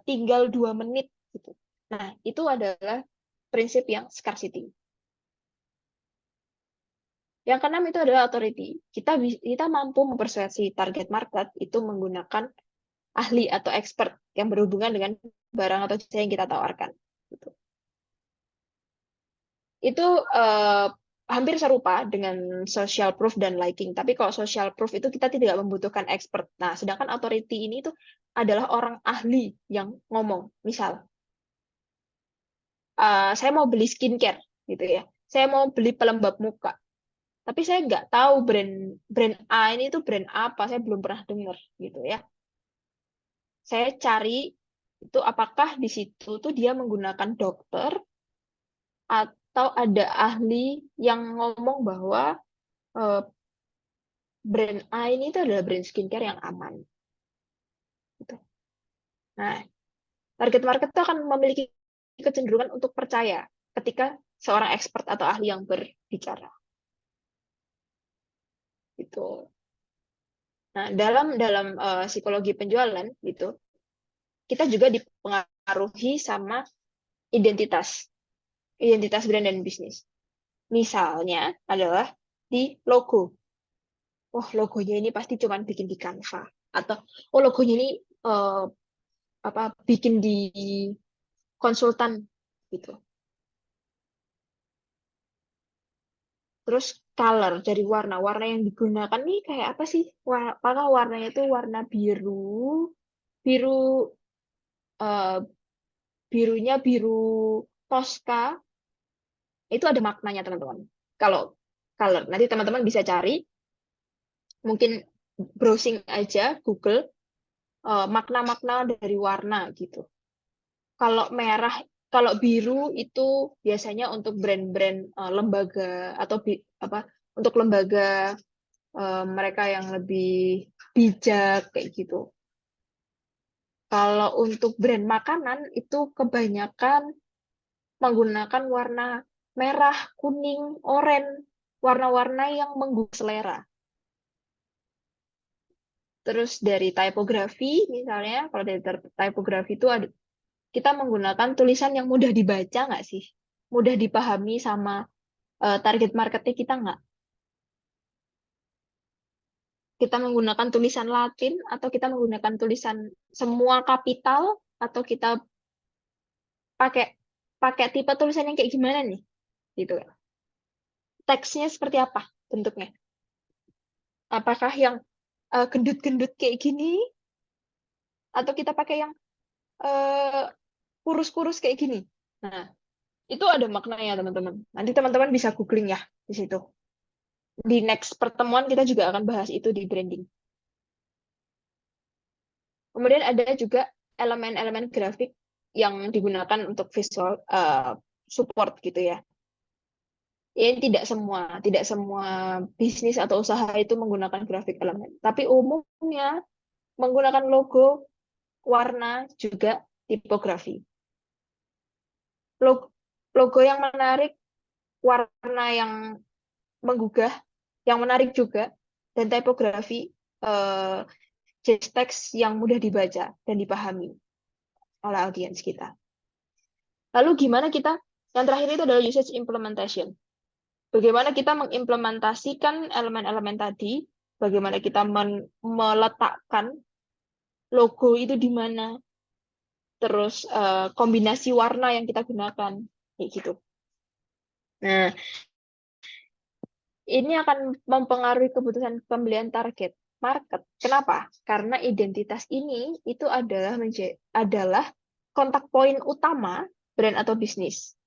tinggal 2 menit gitu. Nah, itu adalah prinsip yang scarcity. Yang keenam itu adalah authority. Kita mampu mempersuasi target market itu menggunakan ahli atau expert yang berhubungan dengan barang atau jasa yang kita tawarkan. Gitu. Itu hampir serupa dengan social proof dan liking. Tapi kalau social proof itu kita tidak membutuhkan expert. Nah, sedangkan authority ini itu adalah orang ahli yang ngomong. Misal, saya mau beli skincare, gitu ya. Saya mau beli pelembab muka. Tapi saya nggak tahu brand A ini tuh brand apa, saya belum pernah dengar gitu ya. Saya cari itu apakah di situ tuh dia menggunakan dokter atau ada ahli yang ngomong bahwa brand A ini tuh adalah brand skincare yang aman. Gitu. Nah, target market itu akan memiliki kecenderungan untuk percaya ketika seorang expert atau ahli yang berbicara. Gitu. Nah, dalam psikologi penjualan gitu, kita juga dipengaruhi sama identitas brand dan bisnis. Misalnya adalah di logo. Oh, logonya ini pasti cuma bikin di Canva, atau oh logonya ini bikin di konsultan gitu. Terus color dari warna yang digunakan nih kayak apa sih? Apakah warnanya itu warna biru birunya biru Tosca, itu ada maknanya teman-teman. Kalau color, nanti teman-teman bisa cari, mungkin browsing aja Google makna-makna dari warna gitu. Kalau merah, kalau biru itu biasanya untuk brand-brand lembaga atau untuk lembaga mereka yang lebih bijak kayak gitu. Kalau untuk brand makanan itu kebanyakan menggunakan warna merah, kuning, oranye, warna-warna yang menggugah selera. Terus dari typography, misalnya, kalau dari typography itu kita menggunakan tulisan yang mudah dibaca nggak sih? Mudah dipahami sama target marketnya kita nggak? Kita menggunakan tulisan Latin, atau kita menggunakan tulisan semua kapital, atau kita pakai tipe tulisan yang kayak gimana nih? Gitu. Teksnya seperti apa bentuknya? Apakah yang gendut-gendut kayak gini, atau kita pakai yang kurus-kurus kayak gini? Nah, itu ada maknanya teman-teman. Nanti teman-teman bisa googling ya di situ. Di next pertemuan kita juga akan bahas itu di branding. Kemudian ada juga elemen-elemen grafik yang digunakan untuk visual support gitu ya. Ya, tidak semua bisnis atau usaha itu menggunakan grafik elemen, tapi umumnya menggunakan logo, warna, juga tipografi. Logo yang menarik, warna yang menggugah, yang menarik juga, dan tipografi teks yang mudah dibaca dan dipahami oleh audiens kita. Lalu gimana kita? Yang terakhir itu adalah usage implementation. Bagaimana kita mengimplementasikan elemen-elemen tadi, bagaimana kita meletakkan logo itu di mana, terus kombinasi warna yang kita gunakan, kayak gitu. Nah, ini akan mempengaruhi keputusan pembelian target market. Kenapa? Karena identitas ini itu adalah kontak poin utama brand atau bisnis.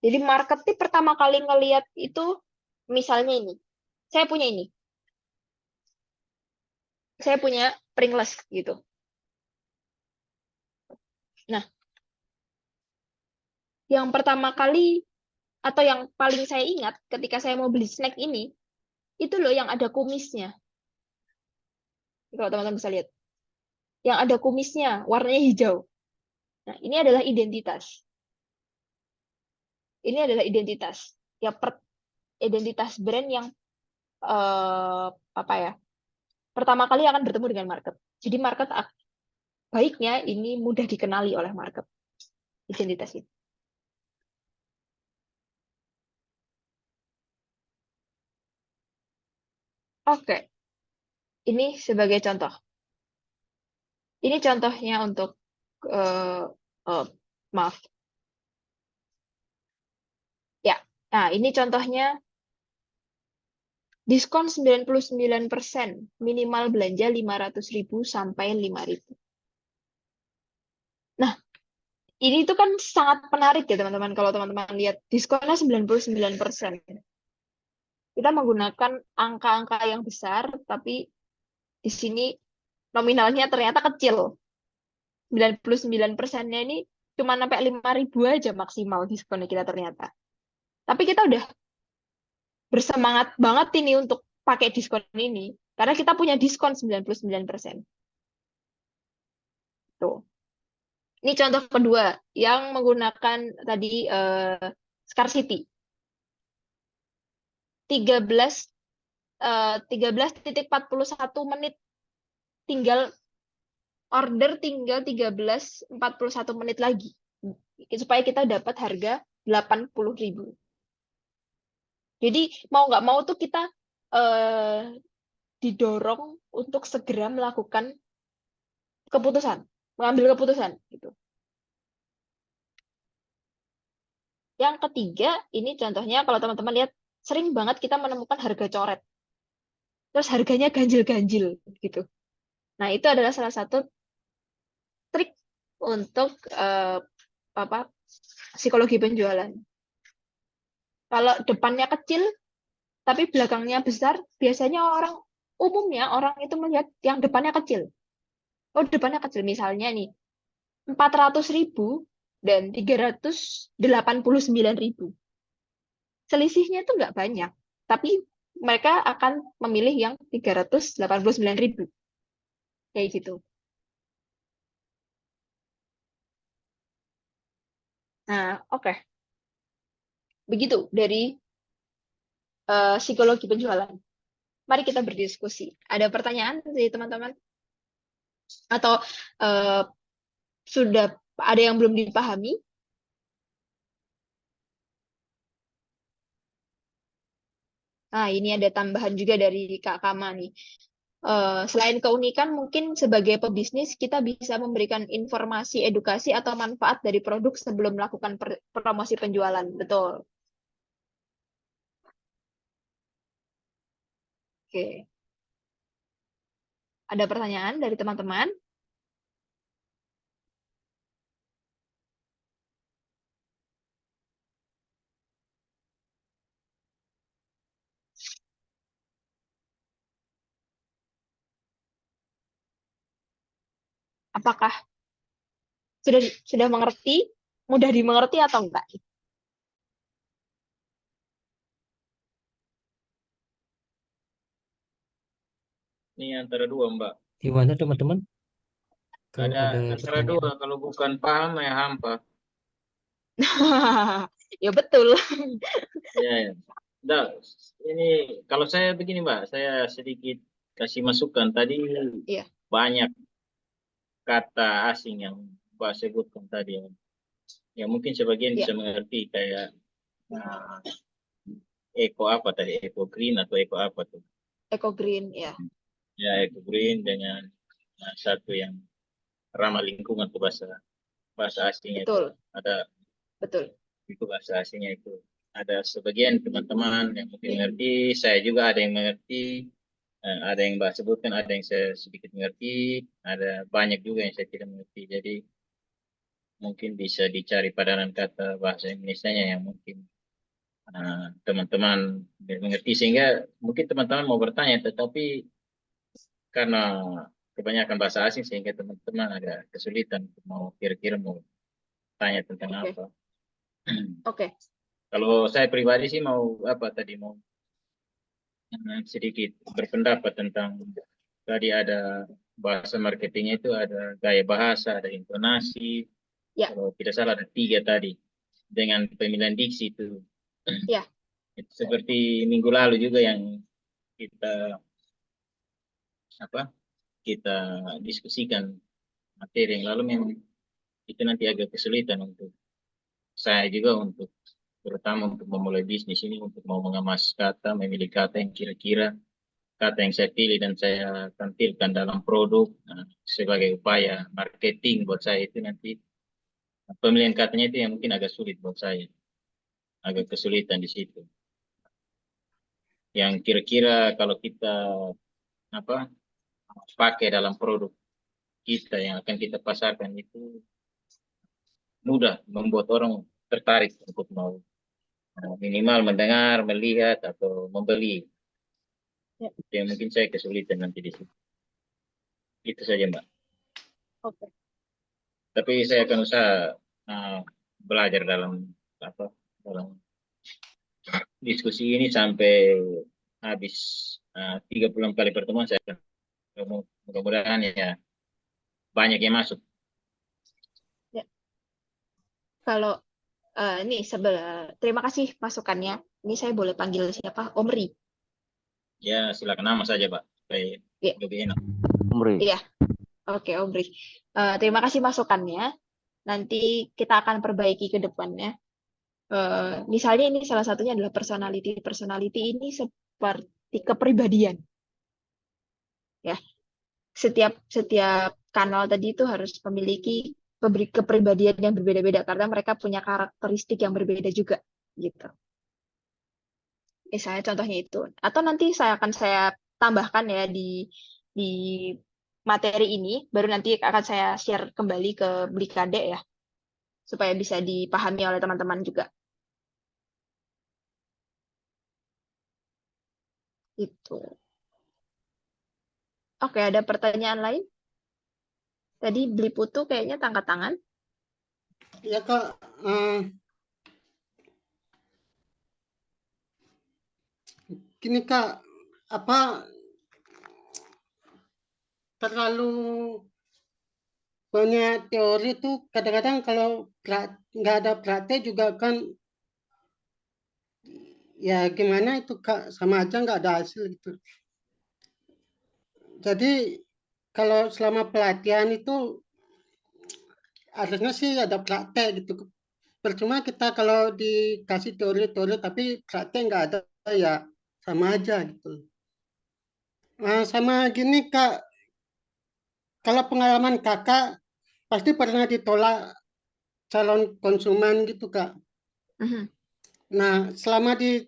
Jadi marketing pertama kali ngelihat itu misalnya ini. Saya punya ini. Saya punya Pringles gitu. Nah, yang pertama kali atau yang paling saya ingat ketika saya mau beli snack ini, itu loh yang ada kumisnya. Kalau teman-teman bisa lihat. Yang ada kumisnya, warnanya hijau. Nah, ini adalah identitas. Ini adalah identitas. Ya, identitas brand yang apa ya? Pertama kali akan bertemu dengan market. Jadi market baiknya ini mudah dikenali oleh market. Identitas itu. Oke. Ini sebagai contoh. Ini contohnya untuk maaf. Ya. Nah, ini contohnya diskon 99%, minimal belanja 500.000 sampai 5.000. Nah, ini tuh kan sangat menarik ya teman-teman. Kalau teman-teman lihat diskonnya 99%. Kita menggunakan angka-angka yang besar, tapi di sini nominalnya ternyata kecil. 99%-nya ini cuma sampai 5.000 aja maksimal diskonnya kita ternyata. Tapi kita udah bersemangat banget ini untuk pakai diskon ini. Karena kita punya diskon 99%. Tuh. Ini contoh kedua yang menggunakan tadi scarcity. 13.41 menit tinggal order, tinggal 13.41 menit lagi supaya kita dapat harga 80.000. Jadi mau nggak mau tuh kita didorong untuk segera melakukan mengambil keputusan gitu. Yang ketiga, ini contohnya kalau teman-teman lihat sering banget kita menemukan harga coret. Terus harganya ganjil-ganjil gitu. Nah, itu adalah salah satu trik untuk psikologi penjualan. Kalau depannya kecil tapi belakangnya besar, biasanya umumnya orang itu melihat yang depannya kecil. Oh, depannya kecil misalnya nih 400.000 dan 389.000. Selisihnya itu nggak banyak, tapi mereka akan memilih yang 389.000. Kayak gitu. Nah, oke. Begitu dari psikologi penjualan. Mari kita berdiskusi. Ada pertanyaan dari teman-teman? Atau sudah ada yang belum dipahami? Nah, ini ada tambahan juga dari Kak Kama nih. Selain keunikan, mungkin sebagai pebisnis kita bisa memberikan informasi, edukasi, atau manfaat dari produk sebelum melakukan promosi penjualan. Betul. Oke. Ada pertanyaan dari teman-teman? Apakah sudah mengerti, mudah dimengerti atau enggak? Ini antara dua, Mbak. Gimana teman-teman? Kalau Ada ada antara pertanyaan. dua, kalau bukan paham ya hampa. Ya betul. Ya, ya. Nah, ini kalau saya begini, Mbak, saya sedikit kasih masukan. Tadi Iya. banyak kata asing yang Mbak sebutkan tadi. Ya mungkin sebagian bisa mengerti kayak eco apa tadi, eco green atau eco apa tuh? Eco green, ya. Ya, eco green dengan satu yang ramah lingkungan tuh bahasa asingnya itu Betul. ada. Betul. Itu bahasa asingnya itu. Ada sebagian teman-teman yang mungkin mengerti, saya juga ada yang mengerti, ada yang Mbak sebutkan, ada yang saya sedikit mengerti, ada banyak juga yang saya tidak mengerti. Jadi mungkin bisa dicari padanan kata bahasa Indonesianya yang mungkin teman-teman mengerti, sehingga mungkin teman-teman mau bertanya, tetapi karena kebanyakan bahasa asing sehingga teman-teman agak kesulitan untuk mau kira-kira mau tanya tentang Oke. apa. Oke. Kalau saya pribadi sih mau apa tadi, mau sedikit berpendapat tentang tadi ada bahasa marketingnya itu, ada gaya bahasa, ada intonasi, Ya. kalau tidak salah ada 3 tadi, dengan pemilihan diksi itu. Ya. Itu seperti minggu lalu juga yang kita kita diskusikan materi yang lalu, memang itu nanti agak kesulitan untuk saya juga, untuk terutama untuk memulai bisnis ini, untuk mau mengemas kata, memilih kata yang kira-kira kata yang saya pilih dan saya tampilkan dalam produk sebagai upaya marketing. Buat saya itu nanti pemilihan katanya itu yang mungkin agak sulit buat saya, agak kesulitan di situ. Yang kira-kira kalau kita pakai dalam produk kita yang akan kita pasarkan itu mudah membuat orang tertarik untuk mau minimal mendengar, melihat, atau membeli. Ya. Itu yang mungkin saya kesulitan nanti di situ. Itu saja, Mbak. Oke. Tapi saya akan usaha belajar dalam diskusi ini sampai habis 30 kali pertemuan. Saya akan mudah-mudahan ya banyak yang masuk. Ya. Kalau ini terima kasih masukannya. Ini saya boleh panggil siapa? Omri. Ya, silakan nama saja, Pak. Supaya Ya. lebih enak. Iya. Oke, Omri. Terima kasih masukannya. Nanti kita akan perbaiki ke depannya. Misalnya ini salah satunya adalah personality. Personality ini seperti kepribadian. Ya. Setiap kanal tadi itu harus memiliki kepribadian yang berbeda-beda karena mereka punya karakteristik yang berbeda juga gitu. Misalnya contohnya itu. Atau nanti akan saya tambahkan ya di materi ini, baru nanti akan saya share kembali ke Blikade ya, supaya bisa dipahami oleh teman-teman juga. Itu. Oke, ada pertanyaan lain? Tadi Beli Putu kayaknya angkat tangan. Ya Kak, gini Kak, terlalu banyak teori tuh kadang-kadang kalau nggak ada praktek juga kan ya gimana itu Kak, sama aja nggak ada hasil gitu. Jadi kalau selama pelatihan itu harusnya sih ada praktek gitu. Percuma kita kalau dikasih teori-teori tapi praktek nggak ada, ya sama aja gitu. Sama gini Kak, kalau pengalaman Kakak pasti pernah ditolak calon konsumen gitu Kak. Nah, selama di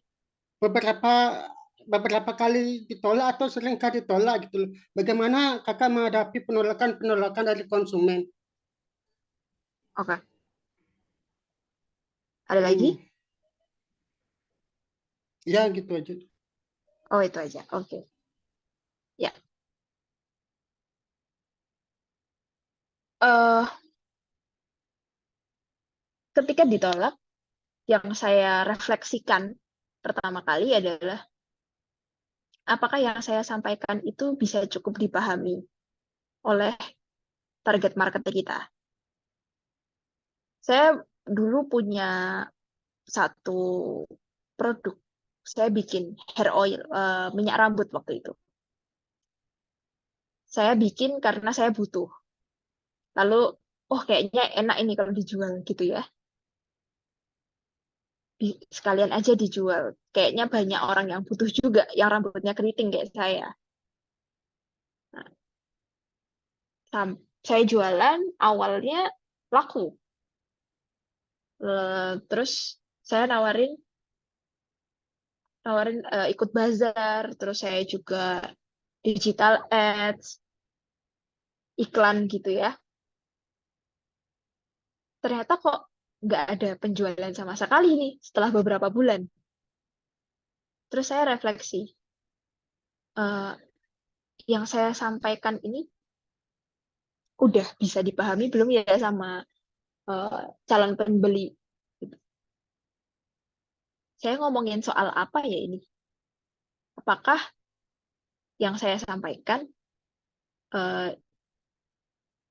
beberapa kali ditolak atau sering kali ditolak gitu, bagaimana Kakak menghadapi penolakan dari konsumen? Oke. Ada lagi? Ya, gitu aja. Oh, itu aja. Oke. Ya. Ketika ditolak, yang saya refleksikan pertama kali adalah apakah yang saya sampaikan itu bisa cukup dipahami oleh target market kita. Saya dulu punya satu produk, saya bikin hair oil, minyak rambut waktu itu. Saya bikin karena saya butuh. Lalu, kayaknya enak ini kalau dijual gitu ya. Sekalian aja dijual. Kayaknya banyak orang yang butuh juga, yang rambutnya keriting kayak saya. Nah, saya jualan, awalnya laku. Terus saya nawarin ikut bazar, terus saya juga digital ads, iklan gitu ya. ternyata kok nggak ada penjualan sama sekali nih setelah beberapa bulan. Terus saya refleksi, yang saya sampaikan ini udah bisa dipahami belum ya sama calon pembeli? Saya ngomongin soal apa ya ini? Apakah yang saya sampaikan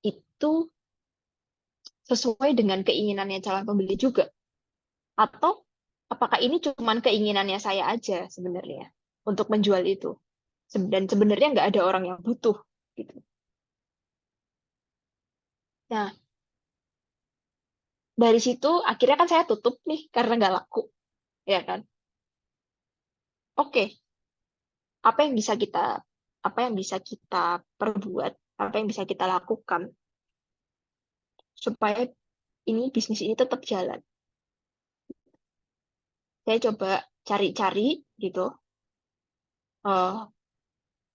itu sesuai dengan keinginannya calon pembeli juga? Atau apakah ini cuma keinginannya saya aja sebenarnya untuk menjual itu? Dan sebenarnya nggak ada orang yang butuh. Gitu. Nah, dari situ akhirnya kan saya tutup nih karena nggak laku. Ya kan? Oke, apa yang bisa kita perbuat, apa yang bisa kita lakukan supaya bisnis ini tetap jalan. Saya coba cari-cari gitu,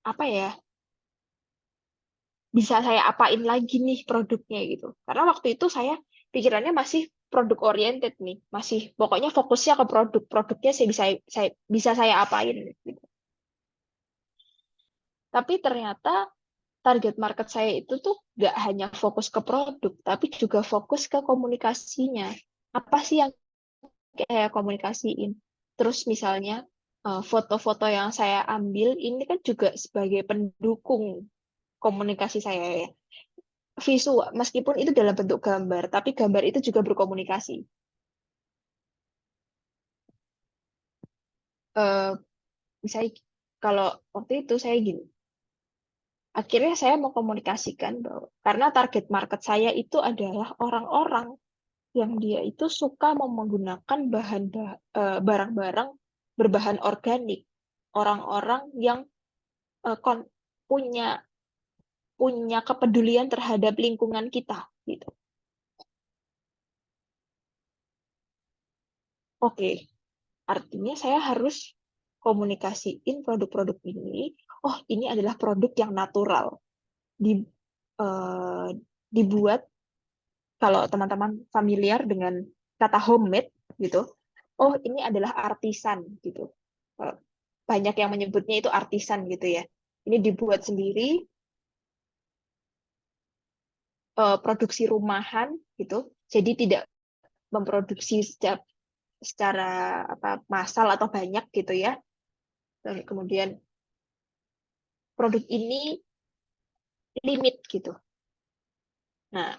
apa ya, bisa saya apain lagi nih produknya gitu. Karena waktu itu saya pikirannya masih produk oriented nih, masih pokoknya fokusnya ke produknya bisa saya apain gitu. Tapi ternyata target market saya itu tuh nggak hanya fokus ke produk, tapi juga fokus ke komunikasinya. Apa sih yang kayak komunikasiin? Terus misalnya foto-foto yang saya ambil ini kan juga sebagai pendukung komunikasi saya ya. Visual, meskipun itu dalam bentuk gambar, tapi gambar itu juga berkomunikasi. Misalnya kalau waktu itu saya gini, akhirnya saya mau komunikasikan bahwa karena target market saya itu adalah orang-orang yang dia itu suka menggunakan barang-barang berbahan organik, orang-orang yang punya kepedulian terhadap lingkungan kita gitu. Oke, artinya saya harus komunikasiin produk-produk ini. Oh, ini adalah produk yang natural. Dibuat, kalau teman-teman familiar dengan kata homemade gitu. Oh, ini adalah artisan gitu. Banyak yang menyebutnya itu artisan gitu ya. Ini dibuat sendiri, produksi rumahan gitu. Jadi tidak memproduksi secara massal atau banyak gitu ya. Dan kemudian produk ini limit gitu. Nah,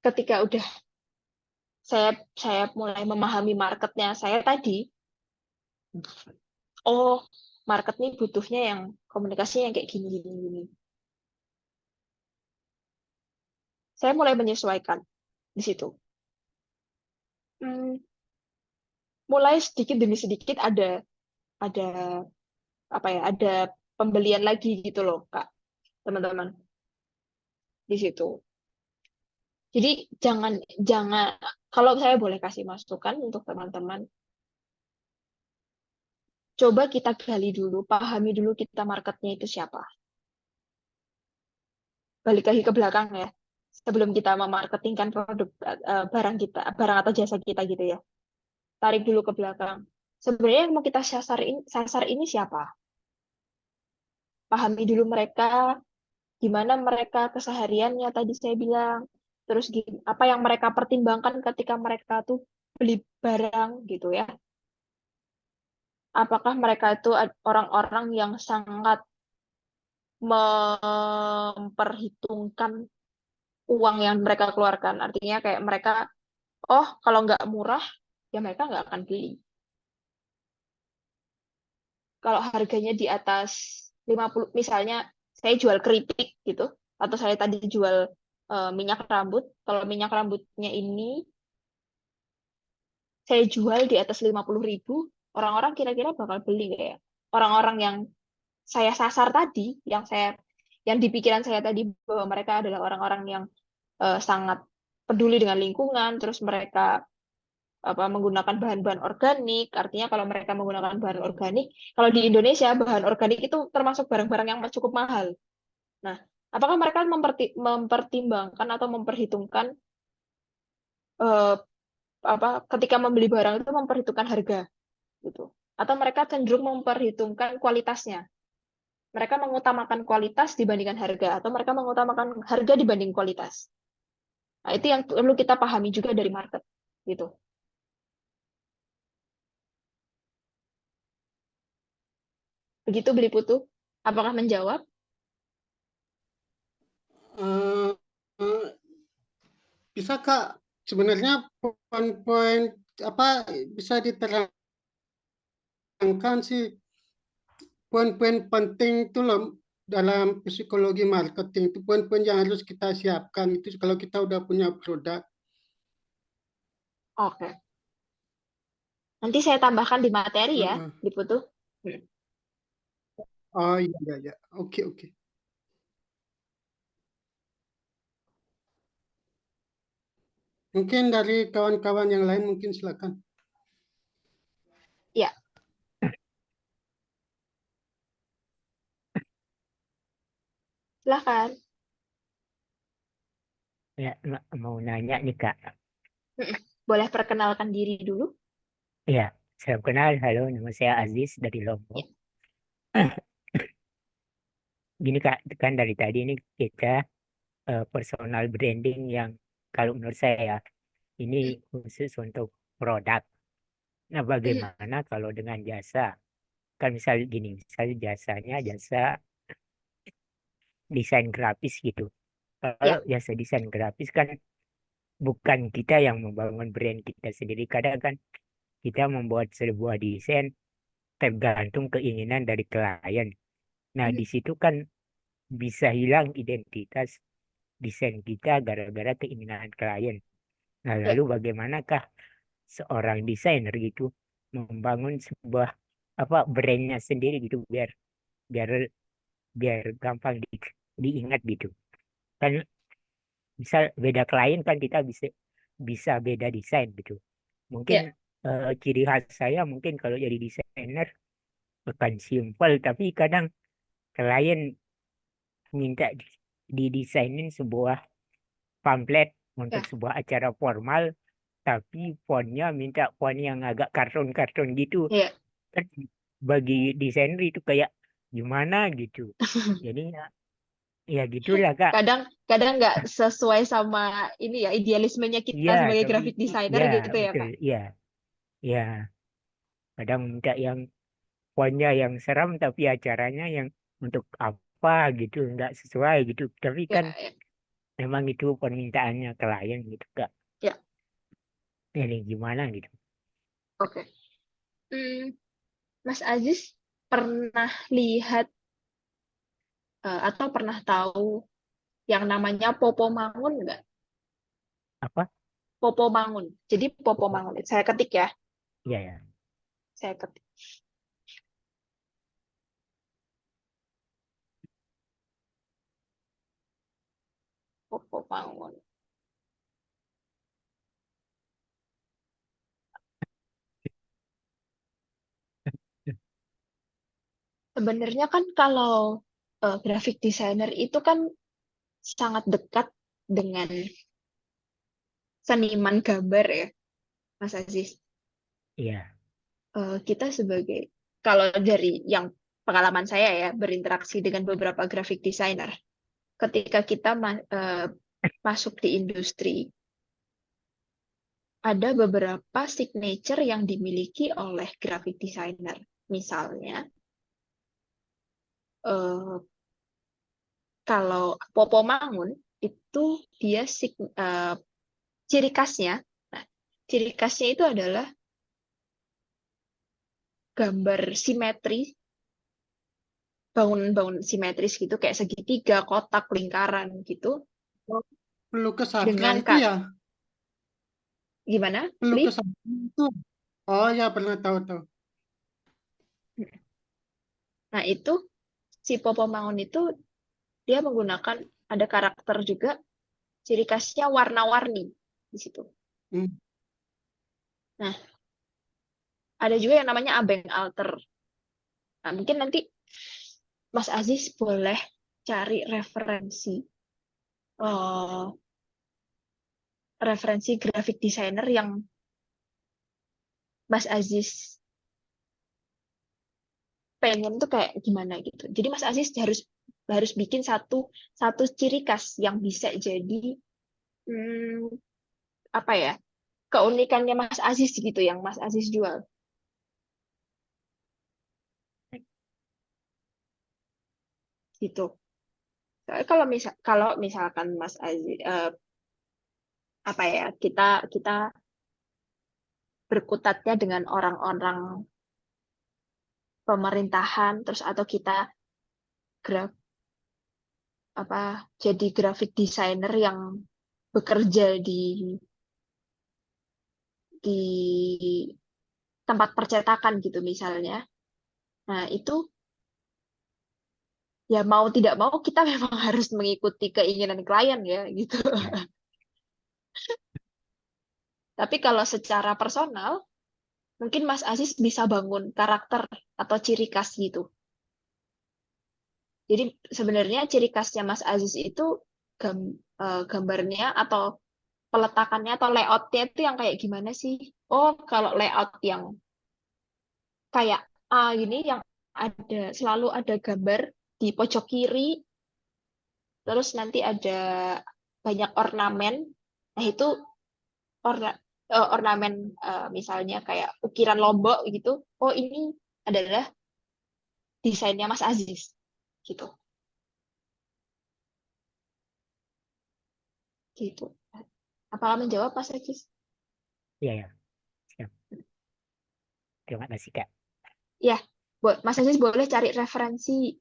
ketika udah saya mulai memahami marketnya saya tadi, oh market nih butuhnya yang komunikasinya yang kayak gini. Saya mulai menyesuaikan di situ. Mulai sedikit demi sedikit ada ada pembelian lagi gitu loh Kak, teman-teman di situ. Jadi jangan kalau saya boleh kasih masukan untuk teman-teman, coba kita gali dulu, pahami dulu kita marketnya itu siapa. Balik lagi ke belakang ya, sebelum kita memarketingkan produk barang atau jasa kita gitu ya. Tarik dulu ke belakang. Sebenarnya yang mau kita sasar ini siapa? Pahami dulu mereka, gimana mereka kesehariannya tadi saya bilang. Terus apa yang mereka pertimbangkan ketika mereka tuh beli barang gitu ya. Apakah mereka itu orang-orang yang sangat memperhitungkan uang yang mereka keluarkan. Artinya kayak mereka, oh kalau nggak murah, ya mereka nggak akan beli. Kalau harganya di atas 50, misalnya saya jual keripik gitu, atau saya tadi jual minyak rambut, kalau minyak rambutnya ini saya jual di atas 50.000, orang-orang kira-kira bakal beli nggak ya? Orang-orang yang saya sasar tadi, yang di pikiran saya tadi bahwa mereka adalah orang-orang yang sangat peduli dengan lingkungan, terus mereka menggunakan bahan-bahan organik. Artinya kalau mereka menggunakan bahan organik, kalau di Indonesia bahan organik itu termasuk barang-barang yang cukup mahal. Nah, apakah mereka mempertimbangkan atau memperhitungkan eh, ketika membeli barang itu memperhitungkan harga gitu. Atau mereka cenderung memperhitungkan kualitasnya. Mereka mengutamakan kualitas dibandingkan harga, atau mereka mengutamakan harga dibanding kualitas. Nah, itu yang perlu kita pahami juga dari market gitu. Begitu Beli Putu. Apakah menjawab? Eh, eh, bisa Kak, sebenarnya poin-poin apa bisa diterangkan sih poin-poin penting itu loh dalam psikologi marketing itu poin-poin yang harus kita siapkan itu kalau kita udah punya produk. Oke. Nanti saya tambahkan di materi ya, Heeh. Beli Putu. Oh iya iya iya. Oke oke. Mungkin dari kawan-kawan yang lain mungkin silakan. Ya, silakan. Ya, mau nanya nih Kak. Boleh perkenalkan diri dulu? Ya, saya kenal. Halo, nama saya Aziz dari Lombok. Gini Kak, kan dari tadi ini kita personal branding yang kalau menurut saya ya, ini khusus untuk produk. Nah, bagaimana kalau dengan jasa? Kan misal gini, misal jasanya jasa desain grafis gitu. Kalau Ya, jasa desain grafis kan bukan kita yang membangun brand kita sendiri. Kadang kan kita membuat sebuah desain tergantung keinginan dari klien. Nah, di situ kan bisa hilang identitas desain kita gara-gara keinginan klien. Nah, ya, lalu bagaimanakah seorang desainer gitu membangun sebuah apa brandnya sendiri gitu biar biar biar gampang diingat gitu. Kan misal beda klien kan kita bisa bisa beda desain gitu. Mungkin ya. ciri khas saya mungkin kalau jadi desainer bukan simpel tapi kadang klien minta didesainin sebuah pamflet untuk Ya. sebuah acara formal, tapi fontnya minta font yang agak kartun-kartun gitu. Ya. Kan bagi desainer itu kayak gimana gitu. Jadi ya gitulah Kak. Kadang kadang nggak sesuai sama ini ya idealismenya kita Iya, sebagai tapi graphic designer ya gitu ya, betul. Kak. Iya, ya. Kadang minta yang fontnya yang seram tapi acaranya yang untuk apa gitu, nggak sesuai gitu. Tapi Ya, kan ya. memang itu permintaannya klien gitu Kak. Ya. Ini gimana gitu. Oke. Mas Aziz pernah lihat atau pernah tahu yang namanya Popo Mangun nggak? Apa? Popo Mangun. Jadi Popo Mangun. Saya ketik ya. Iya, ya. Saya ketik. Popo Mangun. Sebenarnya kan kalau graphic designer itu kan sangat dekat dengan seniman gambar ya, Mas Aziz. Iya. Kita sebagai, kalau dari yang pengalaman saya ya, berinteraksi dengan beberapa graphic designer, ketika kita masuk di industri, ada beberapa signature yang dimiliki oleh graphic designer. Misalnya, kalau Popo Mangun, itu dia ciri khasnya, nah, ciri khasnya itu adalah gambar simetri, bangun-bangun simetris gitu, kayak segitiga, kotak, lingkaran gitu, Pelukis Sastra dengan itu ya, gimana, pelukis Li? Sastra itu. Oh ya pernah tahu-tahu. Nah, itu si Popo Mangun itu dia menggunakan ada karakter juga, ciri khasnya warna-warni di situ. Hmm. Nah, ada juga yang namanya abeng alter. Nah, mungkin nanti Mas Aziz boleh cari referensi referensi graphic designer yang Mas Aziz pengen tuh kayak gimana gitu. Jadi Mas Aziz harus bikin satu ciri khas yang bisa jadi apa ya, keunikannya Mas Aziz gitu yang Mas Aziz jual gitu. Soalnya kalau misalkan Mas Aziz apa ya, kita berkutatnya dengan orang-orang pemerintahan, terus atau kita graf apa jadi graphic designer yang bekerja di tempat percetakan gitu misalnya. Nah, itu ya mau tidak mau kita memang harus mengikuti keinginan klien ya gitu. Tapi kalau secara personal, mungkin Mas Aziz bisa bangun karakter atau ciri khas gitu. Jadi sebenarnya ciri khasnya Mas Aziz itu gambarnya atau peletakannya atau layoutnya itu yang kayak gimana sih? Oh, kalau layout yang kayak ini yang selalu ada gambar di pojok kiri, terus nanti ada banyak ornamen. Nah, itu ornamen misalnya kayak ukiran Lombok gitu. Oh, ini adalah desainnya Mas Aziz gitu. Gitu. Apakah menjawab Mas Aziz? Iya, ya. Siap. Terima kasih, Kak. Ya, Mas Aziz boleh cari referensi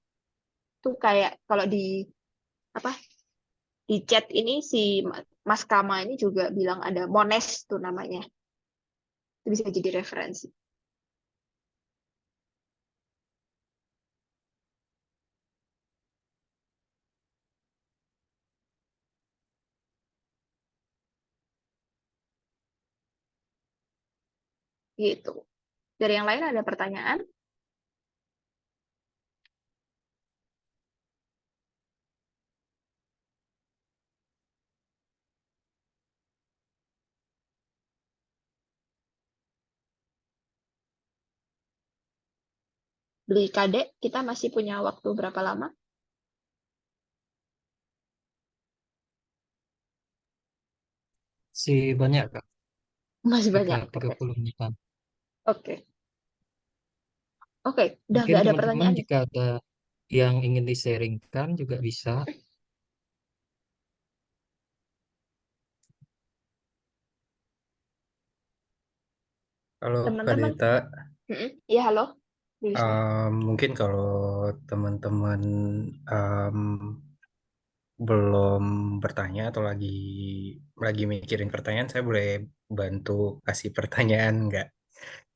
tuh kayak kalau di apa di chat ini si Mas Kama ini juga bilang ada Mones tuh namanya. Itu bisa jadi referensi. Gitu. Dari yang lain ada pertanyaan? Beli kadek, kita masih punya waktu berapa lama? Masih banyak, Kak. Masih banyak. Sekitar Oke. 30 menitan. Oke. Oke, udah Mungkin nggak ada teman-teman pertanyaan ya? jika ada yang ingin di-sharingkan juga bisa. Halo Kak Teman-teman. Dita. Iya, halo. Bisa. Mungkin kalau teman-teman em, belum bertanya atau lagi mikirin pertanyaan, saya boleh bantu kasih pertanyaan nggak?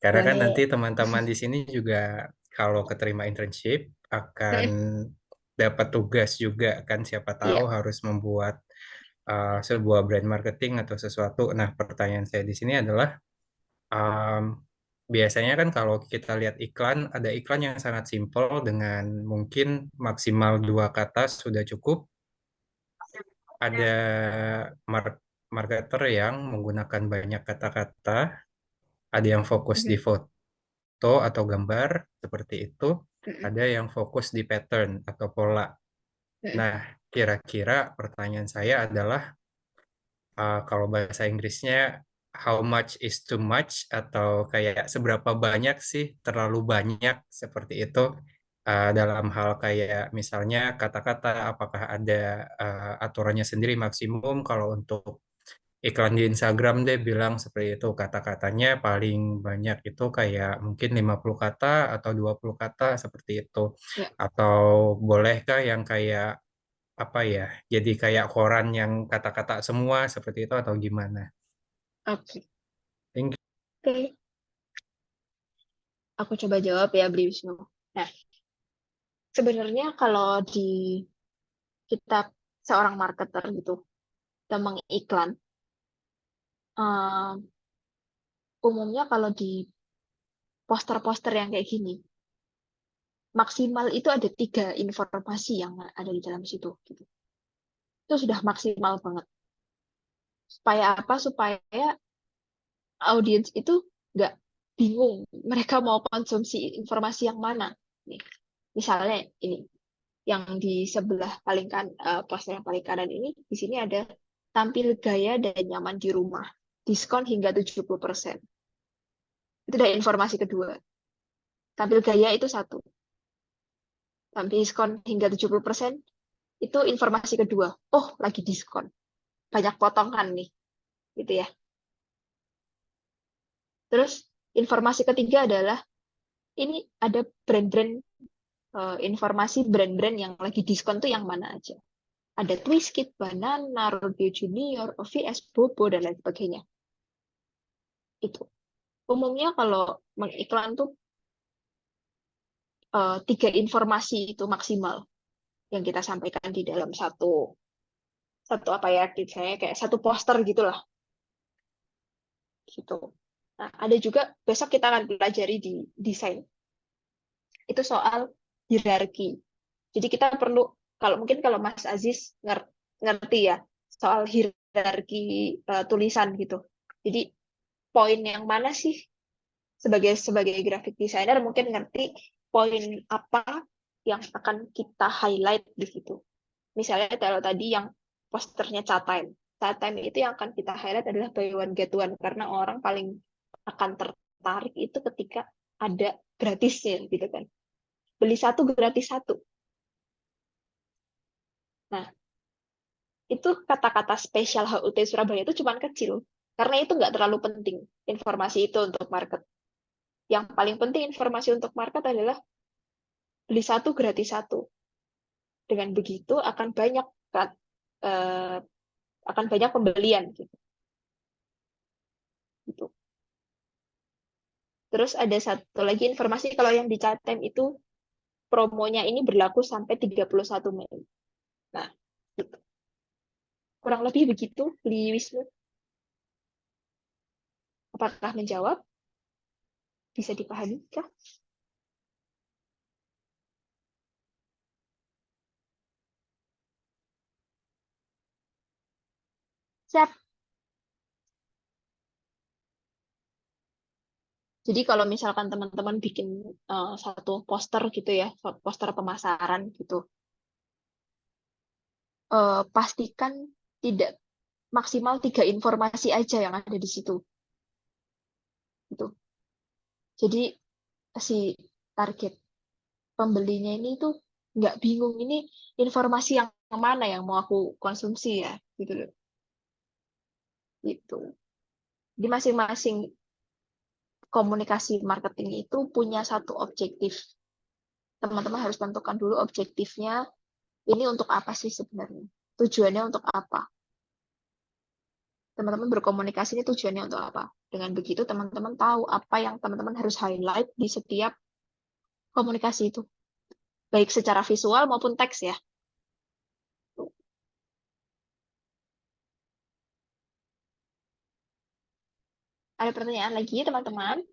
Karena kan Boleh. nanti teman-teman di sini juga kalau keterima internship akan dapat tugas juga kan, siapa tahu Iya. harus membuat sebuah brand marketing atau sesuatu. Nah, pertanyaan saya di sini adalah um, biasanya kan kalau kita lihat iklan, ada iklan yang sangat simpel dengan mungkin maksimal 2 kata sudah cukup. Ada marketer yang menggunakan banyak kata-kata, ada yang fokus di foto atau gambar seperti itu, ada yang fokus di pattern atau pola. Nah, kira-kira pertanyaan saya adalah kalau bahasa Inggrisnya how much is too much atau kayak seberapa banyak sih terlalu banyak seperti itu dalam hal kayak misalnya kata-kata apakah ada aturannya sendiri maksimum kalau untuk iklan di Instagram deh bilang seperti itu kata-katanya paling banyak itu kayak mungkin 50 kata atau 20 kata seperti itu Ya. atau bolehkah yang kayak apa ya jadi kayak koran yang kata-kata semua seperti itu atau gimana? Oke. Thank you. Oke. Aku coba jawab ya, Bri Wisnu. Nah, sebenarnya kalau di kita seorang marketer gitu, kita mengiklan, umumnya kalau di poster-poster yang kayak gini, maksimal itu ada 3 informasi yang ada di dalam situ. Gitu. Itu sudah maksimal banget. Supaya apa? Supaya audiens itu nggak bingung mereka mau konsumsi informasi yang mana. Nih, misalnya ini yang di sebelah paling poster yang paling kanan ini, di sini ada tampil gaya dan nyaman di rumah, diskon hingga 70%. Itu udah informasi kedua. Tampil gaya itu satu. Tampil diskon hingga 70% itu informasi kedua. Oh, lagi diskon. Banyak potongan nih. Gitu ya. Terus informasi ketiga adalah ini ada brand-brand informasi brand-brand yang lagi diskon tuh yang mana aja. Ada Twiskit, Banana, Rodeo Junior, OVS, Bobo, dan lain sebagainya. Itu. Umumnya kalau mengiklan tuh 3 informasi itu maksimal yang kita sampaikan di dalam satu apa ya, misalnya kayak satu poster gitulah. Gitu. Nah, ada juga besok kita akan pelajari di desain. Itu soal hierarki. Jadi kita perlu, kalau Mas Aziz ngerti ya soal hierarki tulisan gitu. Jadi poin yang mana sih sebagai graphic designer mungkin ngerti poin apa yang akan kita highlight di situ. Misalnya kalau tadi yang posternya chat time itu yang akan kita highlight adalah buy one get one karena orang paling akan tertarik itu ketika ada gratisnya gitu kan. Beli satu gratis satu. Nah, itu kata-kata spesial HUT Surabaya itu cuma kecil. Karena itu nggak terlalu penting informasi itu untuk market. Yang paling penting informasi untuk market adalah beli satu gratis satu. Dengan begitu akan banyak pembelian gitu. Gitu. Terus ada satu lagi informasi kalau yang di Chatem itu promonya ini berlaku sampai 31 Mei. Nah, gitu. Kurang lebih begitu, Li Wisnu. Apakah menjawab? Bisa dipahami kah? Siap. Jadi kalau misalkan teman-teman bikin satu poster gitu ya, poster pemasaran gitu, pastikan tidak maksimal 3 informasi aja yang ada di situ. Gitu. Jadi si target pembelinya ini tuh nggak bingung ini informasi yang mana yang mau aku konsumsi ya, gitu loh. Gitu. Di masing-masing komunikasi marketing itu punya satu objektif. Teman-teman harus tentukan dulu objektifnya ini untuk apa sih sebenarnya? Tujuannya untuk apa? Teman-teman berkomunikasi ini tujuannya untuk apa? Dengan begitu teman-teman tahu apa yang teman-teman harus highlight di setiap komunikasi itu. Baik secara visual maupun teks ya. Ada pertanyaan lagi teman-teman?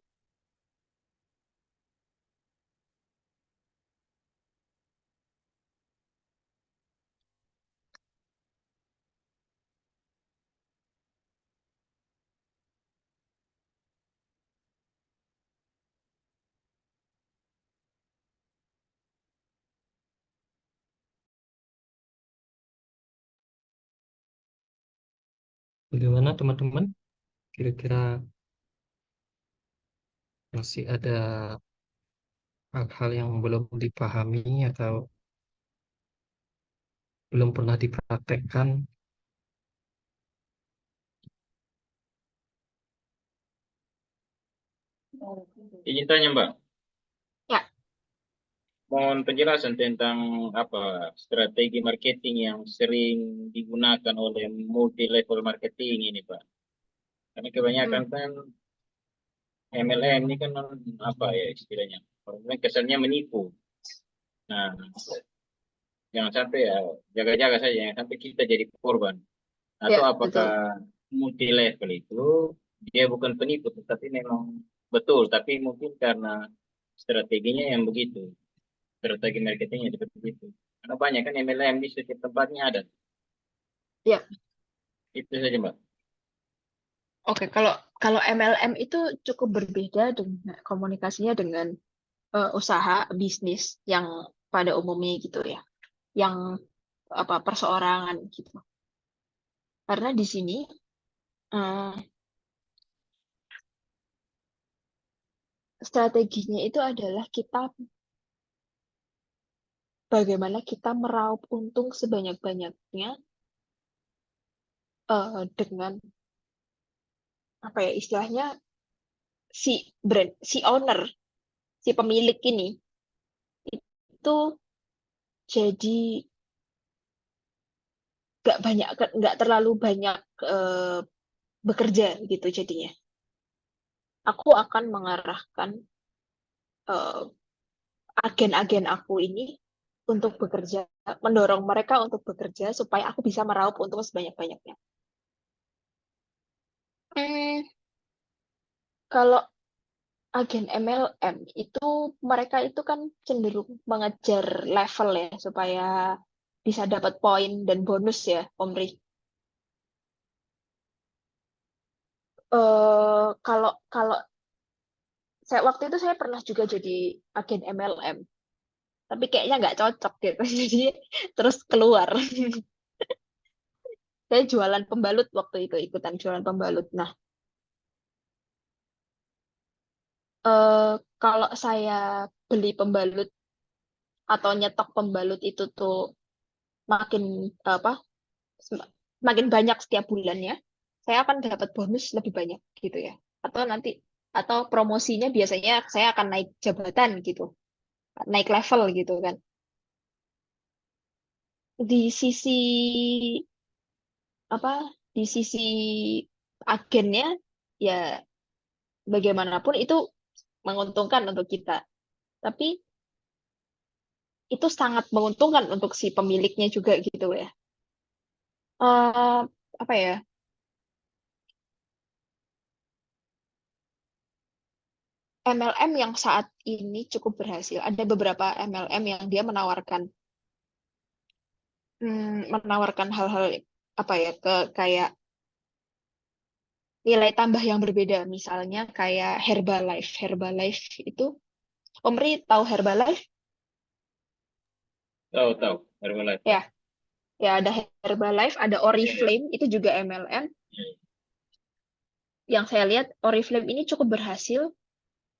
Bagaimana teman-teman? Kira-kira masih ada hal-hal yang belum dipahami atau belum pernah dipraktekkan? Izin tanya Mbak, Ya, mohon penjelasan tentang apa strategi marketing yang sering digunakan oleh multi level marketing ini Pak. Karena kebanyakan kan MLM ini kan apa ya istilahnya, orang kesannya menipu. Nah, jangan sampai ya jaga-jaga saja, jangan sampai kita jadi korban. Atau ya, apakah betul. multi level itu dia bukan penipu, tetapi memang betul, tapi mungkin karena strateginya yang begitu, strategi marketingnya seperti itu. Karena banyak kan MLM di setiap tempatnya ada. Ya, Itu saja Mbak. Oke, kalau MLM itu cukup berbeda dengan komunikasinya dengan usaha bisnis yang pada umumnya gitu ya, yang apa perseorangan gitu. Karena di sini eh, strateginya itu adalah bagaimana kita meraup untung sebanyak-banyaknya dengan apa ya istilahnya si owner, si pemilik ini itu jadi nggak terlalu banyak eh, bekerja gitu jadinya. Aku akan mengarahkan eh, agen-agen aku ini untuk bekerja, mendorong mereka untuk bekerja supaya aku bisa meraup untung sebanyak-banyaknya. Hmm, kalau agen MLM itu mereka itu kan cenderung mengejar level ya supaya bisa dapat poin dan bonus ya, Omri. Kalau kalau saya waktu itu saya pernah juga jadi agen MLM, tapi kayaknya nggak cocok gitu, jadi terus keluar. Saya jualan pembalut waktu itu, ikutan jualan pembalut. Nah, kalau saya beli pembalut atau nyetok pembalut itu tuh makin apa makin banyak setiap bulannya, saya akan dapat bonus lebih banyak gitu ya. Atau nanti atau promosinya biasanya saya akan naik jabatan gitu, naik level gitu kan. Di sisi apa? Di sisi agennya ya bagaimanapun itu menguntungkan untuk kita. Tapi itu sangat menguntungkan untuk si pemiliknya juga gitu ya. Eh apa ya? MLM yang saat ini cukup berhasil. Ada beberapa MLM yang dia menawarkan hal-hal apa ya kayak nilai tambah yang berbeda. Misalnya kayak Herbalife. Herbalife itu, Omri tahu Herbalife? Tahu Herbalife. Ya, ya ada Herbalife, ada Oriflame, itu juga MLM. Yang saya lihat Oriflame ini cukup berhasil.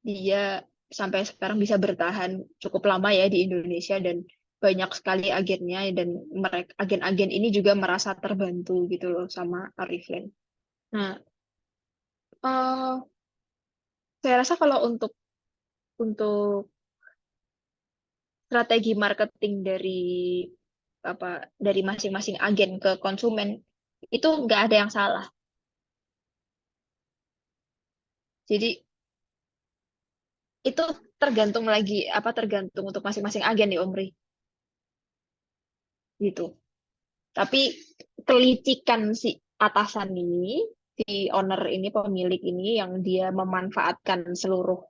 Dia sampai sekarang bisa bertahan cukup lama ya di Indonesia dan banyak sekali agennya dan mereka agen-agen ini juga merasa terbantu gitu loh sama Oriflame. Nah, eh, saya rasa kalau untuk strategi marketing dari masing-masing agen ke konsumen itu nggak ada yang salah. Jadi itu tergantung untuk masing-masing agen ya Omri gitu. Tapi kelicikan si atasan ini, si owner ini, pemilik ini yang dia memanfaatkan seluruh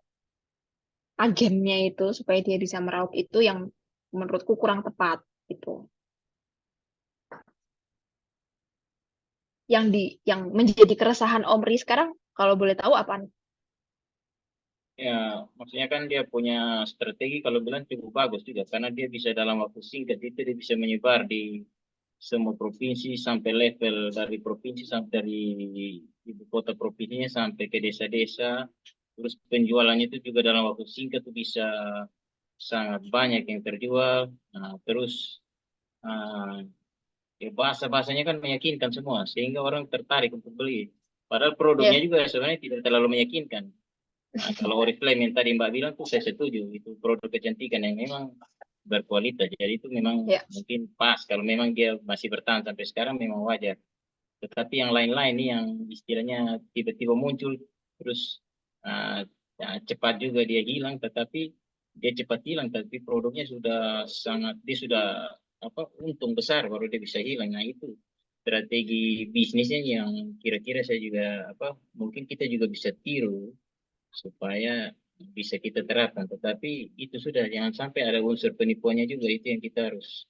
agennya itu supaya dia bisa meraup itu yang menurutku kurang tepat gitu. Yang menjadi keresahan Omri sekarang kalau boleh tahu apa? Ya, maksudnya kan dia punya strategi kalau bilang cukup bagus juga karena dia bisa dalam waktu singkat itu dia bisa menyebar di semua provinsi sampai level dari provinsi sampai dari ibu kota provinsinya sampai ke desa-desa. Terus penjualannya itu juga dalam waktu singkat itu bisa sangat banyak yang terjual. Nah, terus ah, ya bahasa-bahasanya kan meyakinkan semua sehingga orang tertarik untuk beli. Padahal produknya Ya, juga sebenarnya tidak terlalu meyakinkan. Nah, kalau Oriflame yang tadi Mbak bilang tuh saya setuju itu produk kecantikan yang memang berkualitas. Jadi itu memang ya. mungkin pas kalau memang dia masih bertahan sampai sekarang memang wajar. Tetapi yang lain-lain nih yang istilahnya tiba-tiba muncul terus uh, ya, cepat juga dia hilang, tetapi dia cepat hilang, tapi produknya sudah sangat dia sudah apa untung besar baru dia bisa hilang. Nah itu strategi bisnisnya yang kira-kira saya juga apa mungkin kita juga bisa tiru supaya bisa kita terapkan. Tetapi itu sudah jangan sampai ada unsur penipuannya juga itu yang kita harus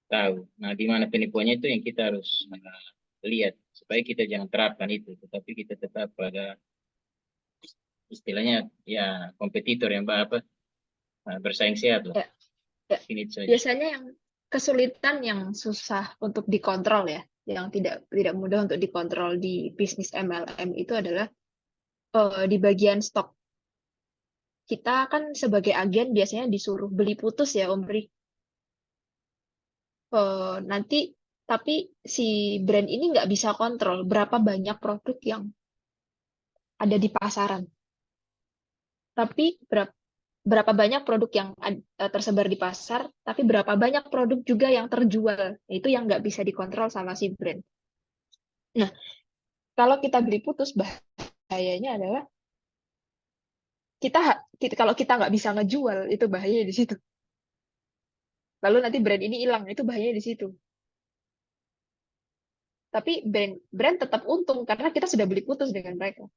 tahu. Nah, di mana penipuannya itu yang kita harus lihat supaya kita jangan terapkan itu, tetapi kita tetap pada istilahnya ya kompetitor yang apa bersaing sehat lah. Ya, ya. Ini saja. Biasanya yang kesulitan yang susah untuk dikontrol ya, yang tidak mudah untuk dikontrol di bisnis MLM itu adalah di bagian stok. Kita kan sebagai agen biasanya disuruh beli putus ya, Om Bri. Nanti tapi si brand ini nggak bisa kontrol berapa banyak produk yang ada di pasaran. Tapi berapa banyak produk yang tersebar di pasar, tapi berapa banyak produk juga yang terjual. Itu yang nggak bisa dikontrol sama si brand. Nah, kalau kita beli putus, bahayanya adalah kalau kita nggak bisa ngejual, itu bahayanya di situ. Lalu nanti brand ini hilang, itu bahayanya di situ. Tapi brand tetap untung karena kita sudah beli putus dengan mereka.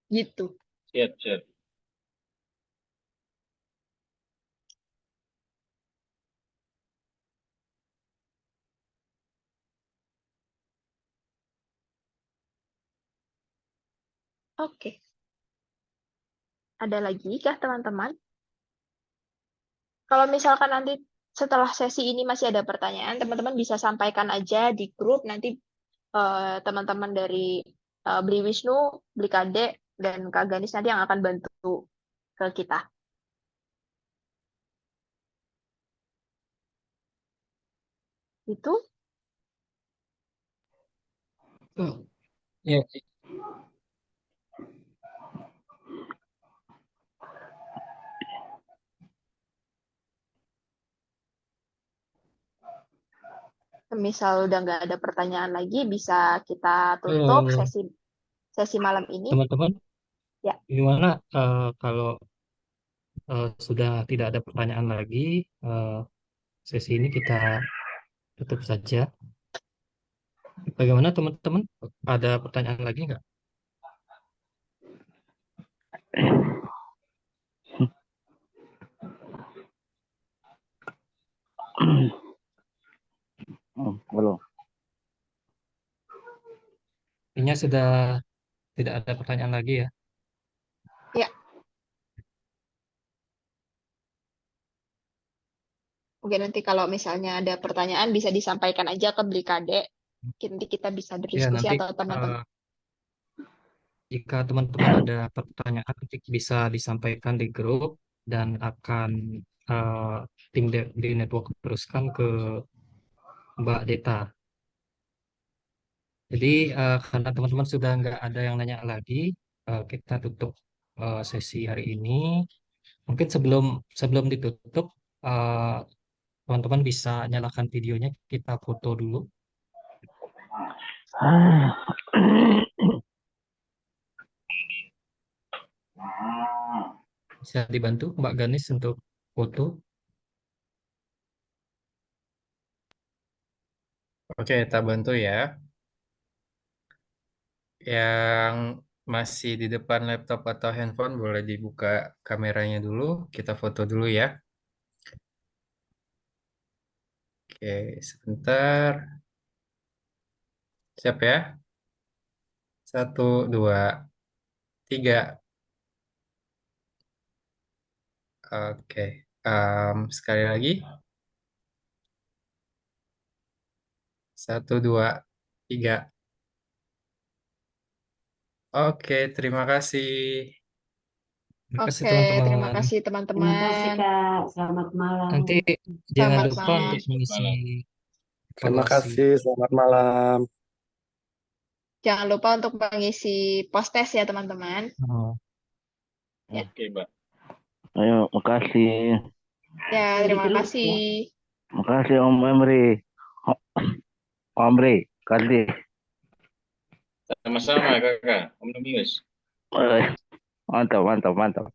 Gitu. Siap, siap. Oke. Ada lagi kah teman-teman? Kalau misalkan nanti setelah sesi ini masih ada pertanyaan, teman-teman bisa sampaikan aja di grup. Nanti teman-teman dari Beli Wisnu, Beli Kade, dan Kak Ganis nanti yang akan bantu ke kita. Itu Ya, misal udah nggak ada pertanyaan lagi, bisa kita tutup sesi malam ini. teman-teman, Ya. gimana kalau sudah tidak ada pertanyaan lagi, sesi ini kita tutup saja. Bagaimana teman-teman? Ada pertanyaan lagi nggak? Belum. Ini sudah tidak ada pertanyaan lagi ya? Ya. Mungkin nanti kalau misalnya ada pertanyaan bisa disampaikan aja ke Beli Kade. Nanti kita bisa Ya, berdiskusi nanti atau teman-teman. jika teman-teman ada pertanyaan nanti bisa disampaikan di grup dan akan tim di network teruskan ke Mbak Deta. Jadi karena teman-teman sudah nggak ada yang nanya lagi, kita tutup sesi hari ini. Mungkin sebelum ditutup, teman-teman bisa nyalakan videonya, kita foto dulu. Bisa dibantu Mbak Ganis untuk foto. Oke, kita bantu ya. Yang masih di depan laptop atau handphone boleh dibuka kameranya dulu. Kita foto dulu ya. Oke, sebentar. Siap ya? 1, 2, 3. Oke, sekali lagi. 1, 2, 3. Oke, terima kasih. Terima kasih Oke, teman-teman. terima kasih Terima kasih teman-teman. Kak, selamat malam. Nanti jangan Selamat lupa malam. untuk mengisi Terima evaluasi. kasih. Selamat malam. Jangan lupa untuk mengisi post test ya teman-teman. Ya. Oke, Mbak. Ayo, makasih. Ya, terima Dulu, kasih. Makasih Om Emri. Om Emri, kasih. Sama-sama, Kakak. Om Dominus. Mantap, mantap, mantap.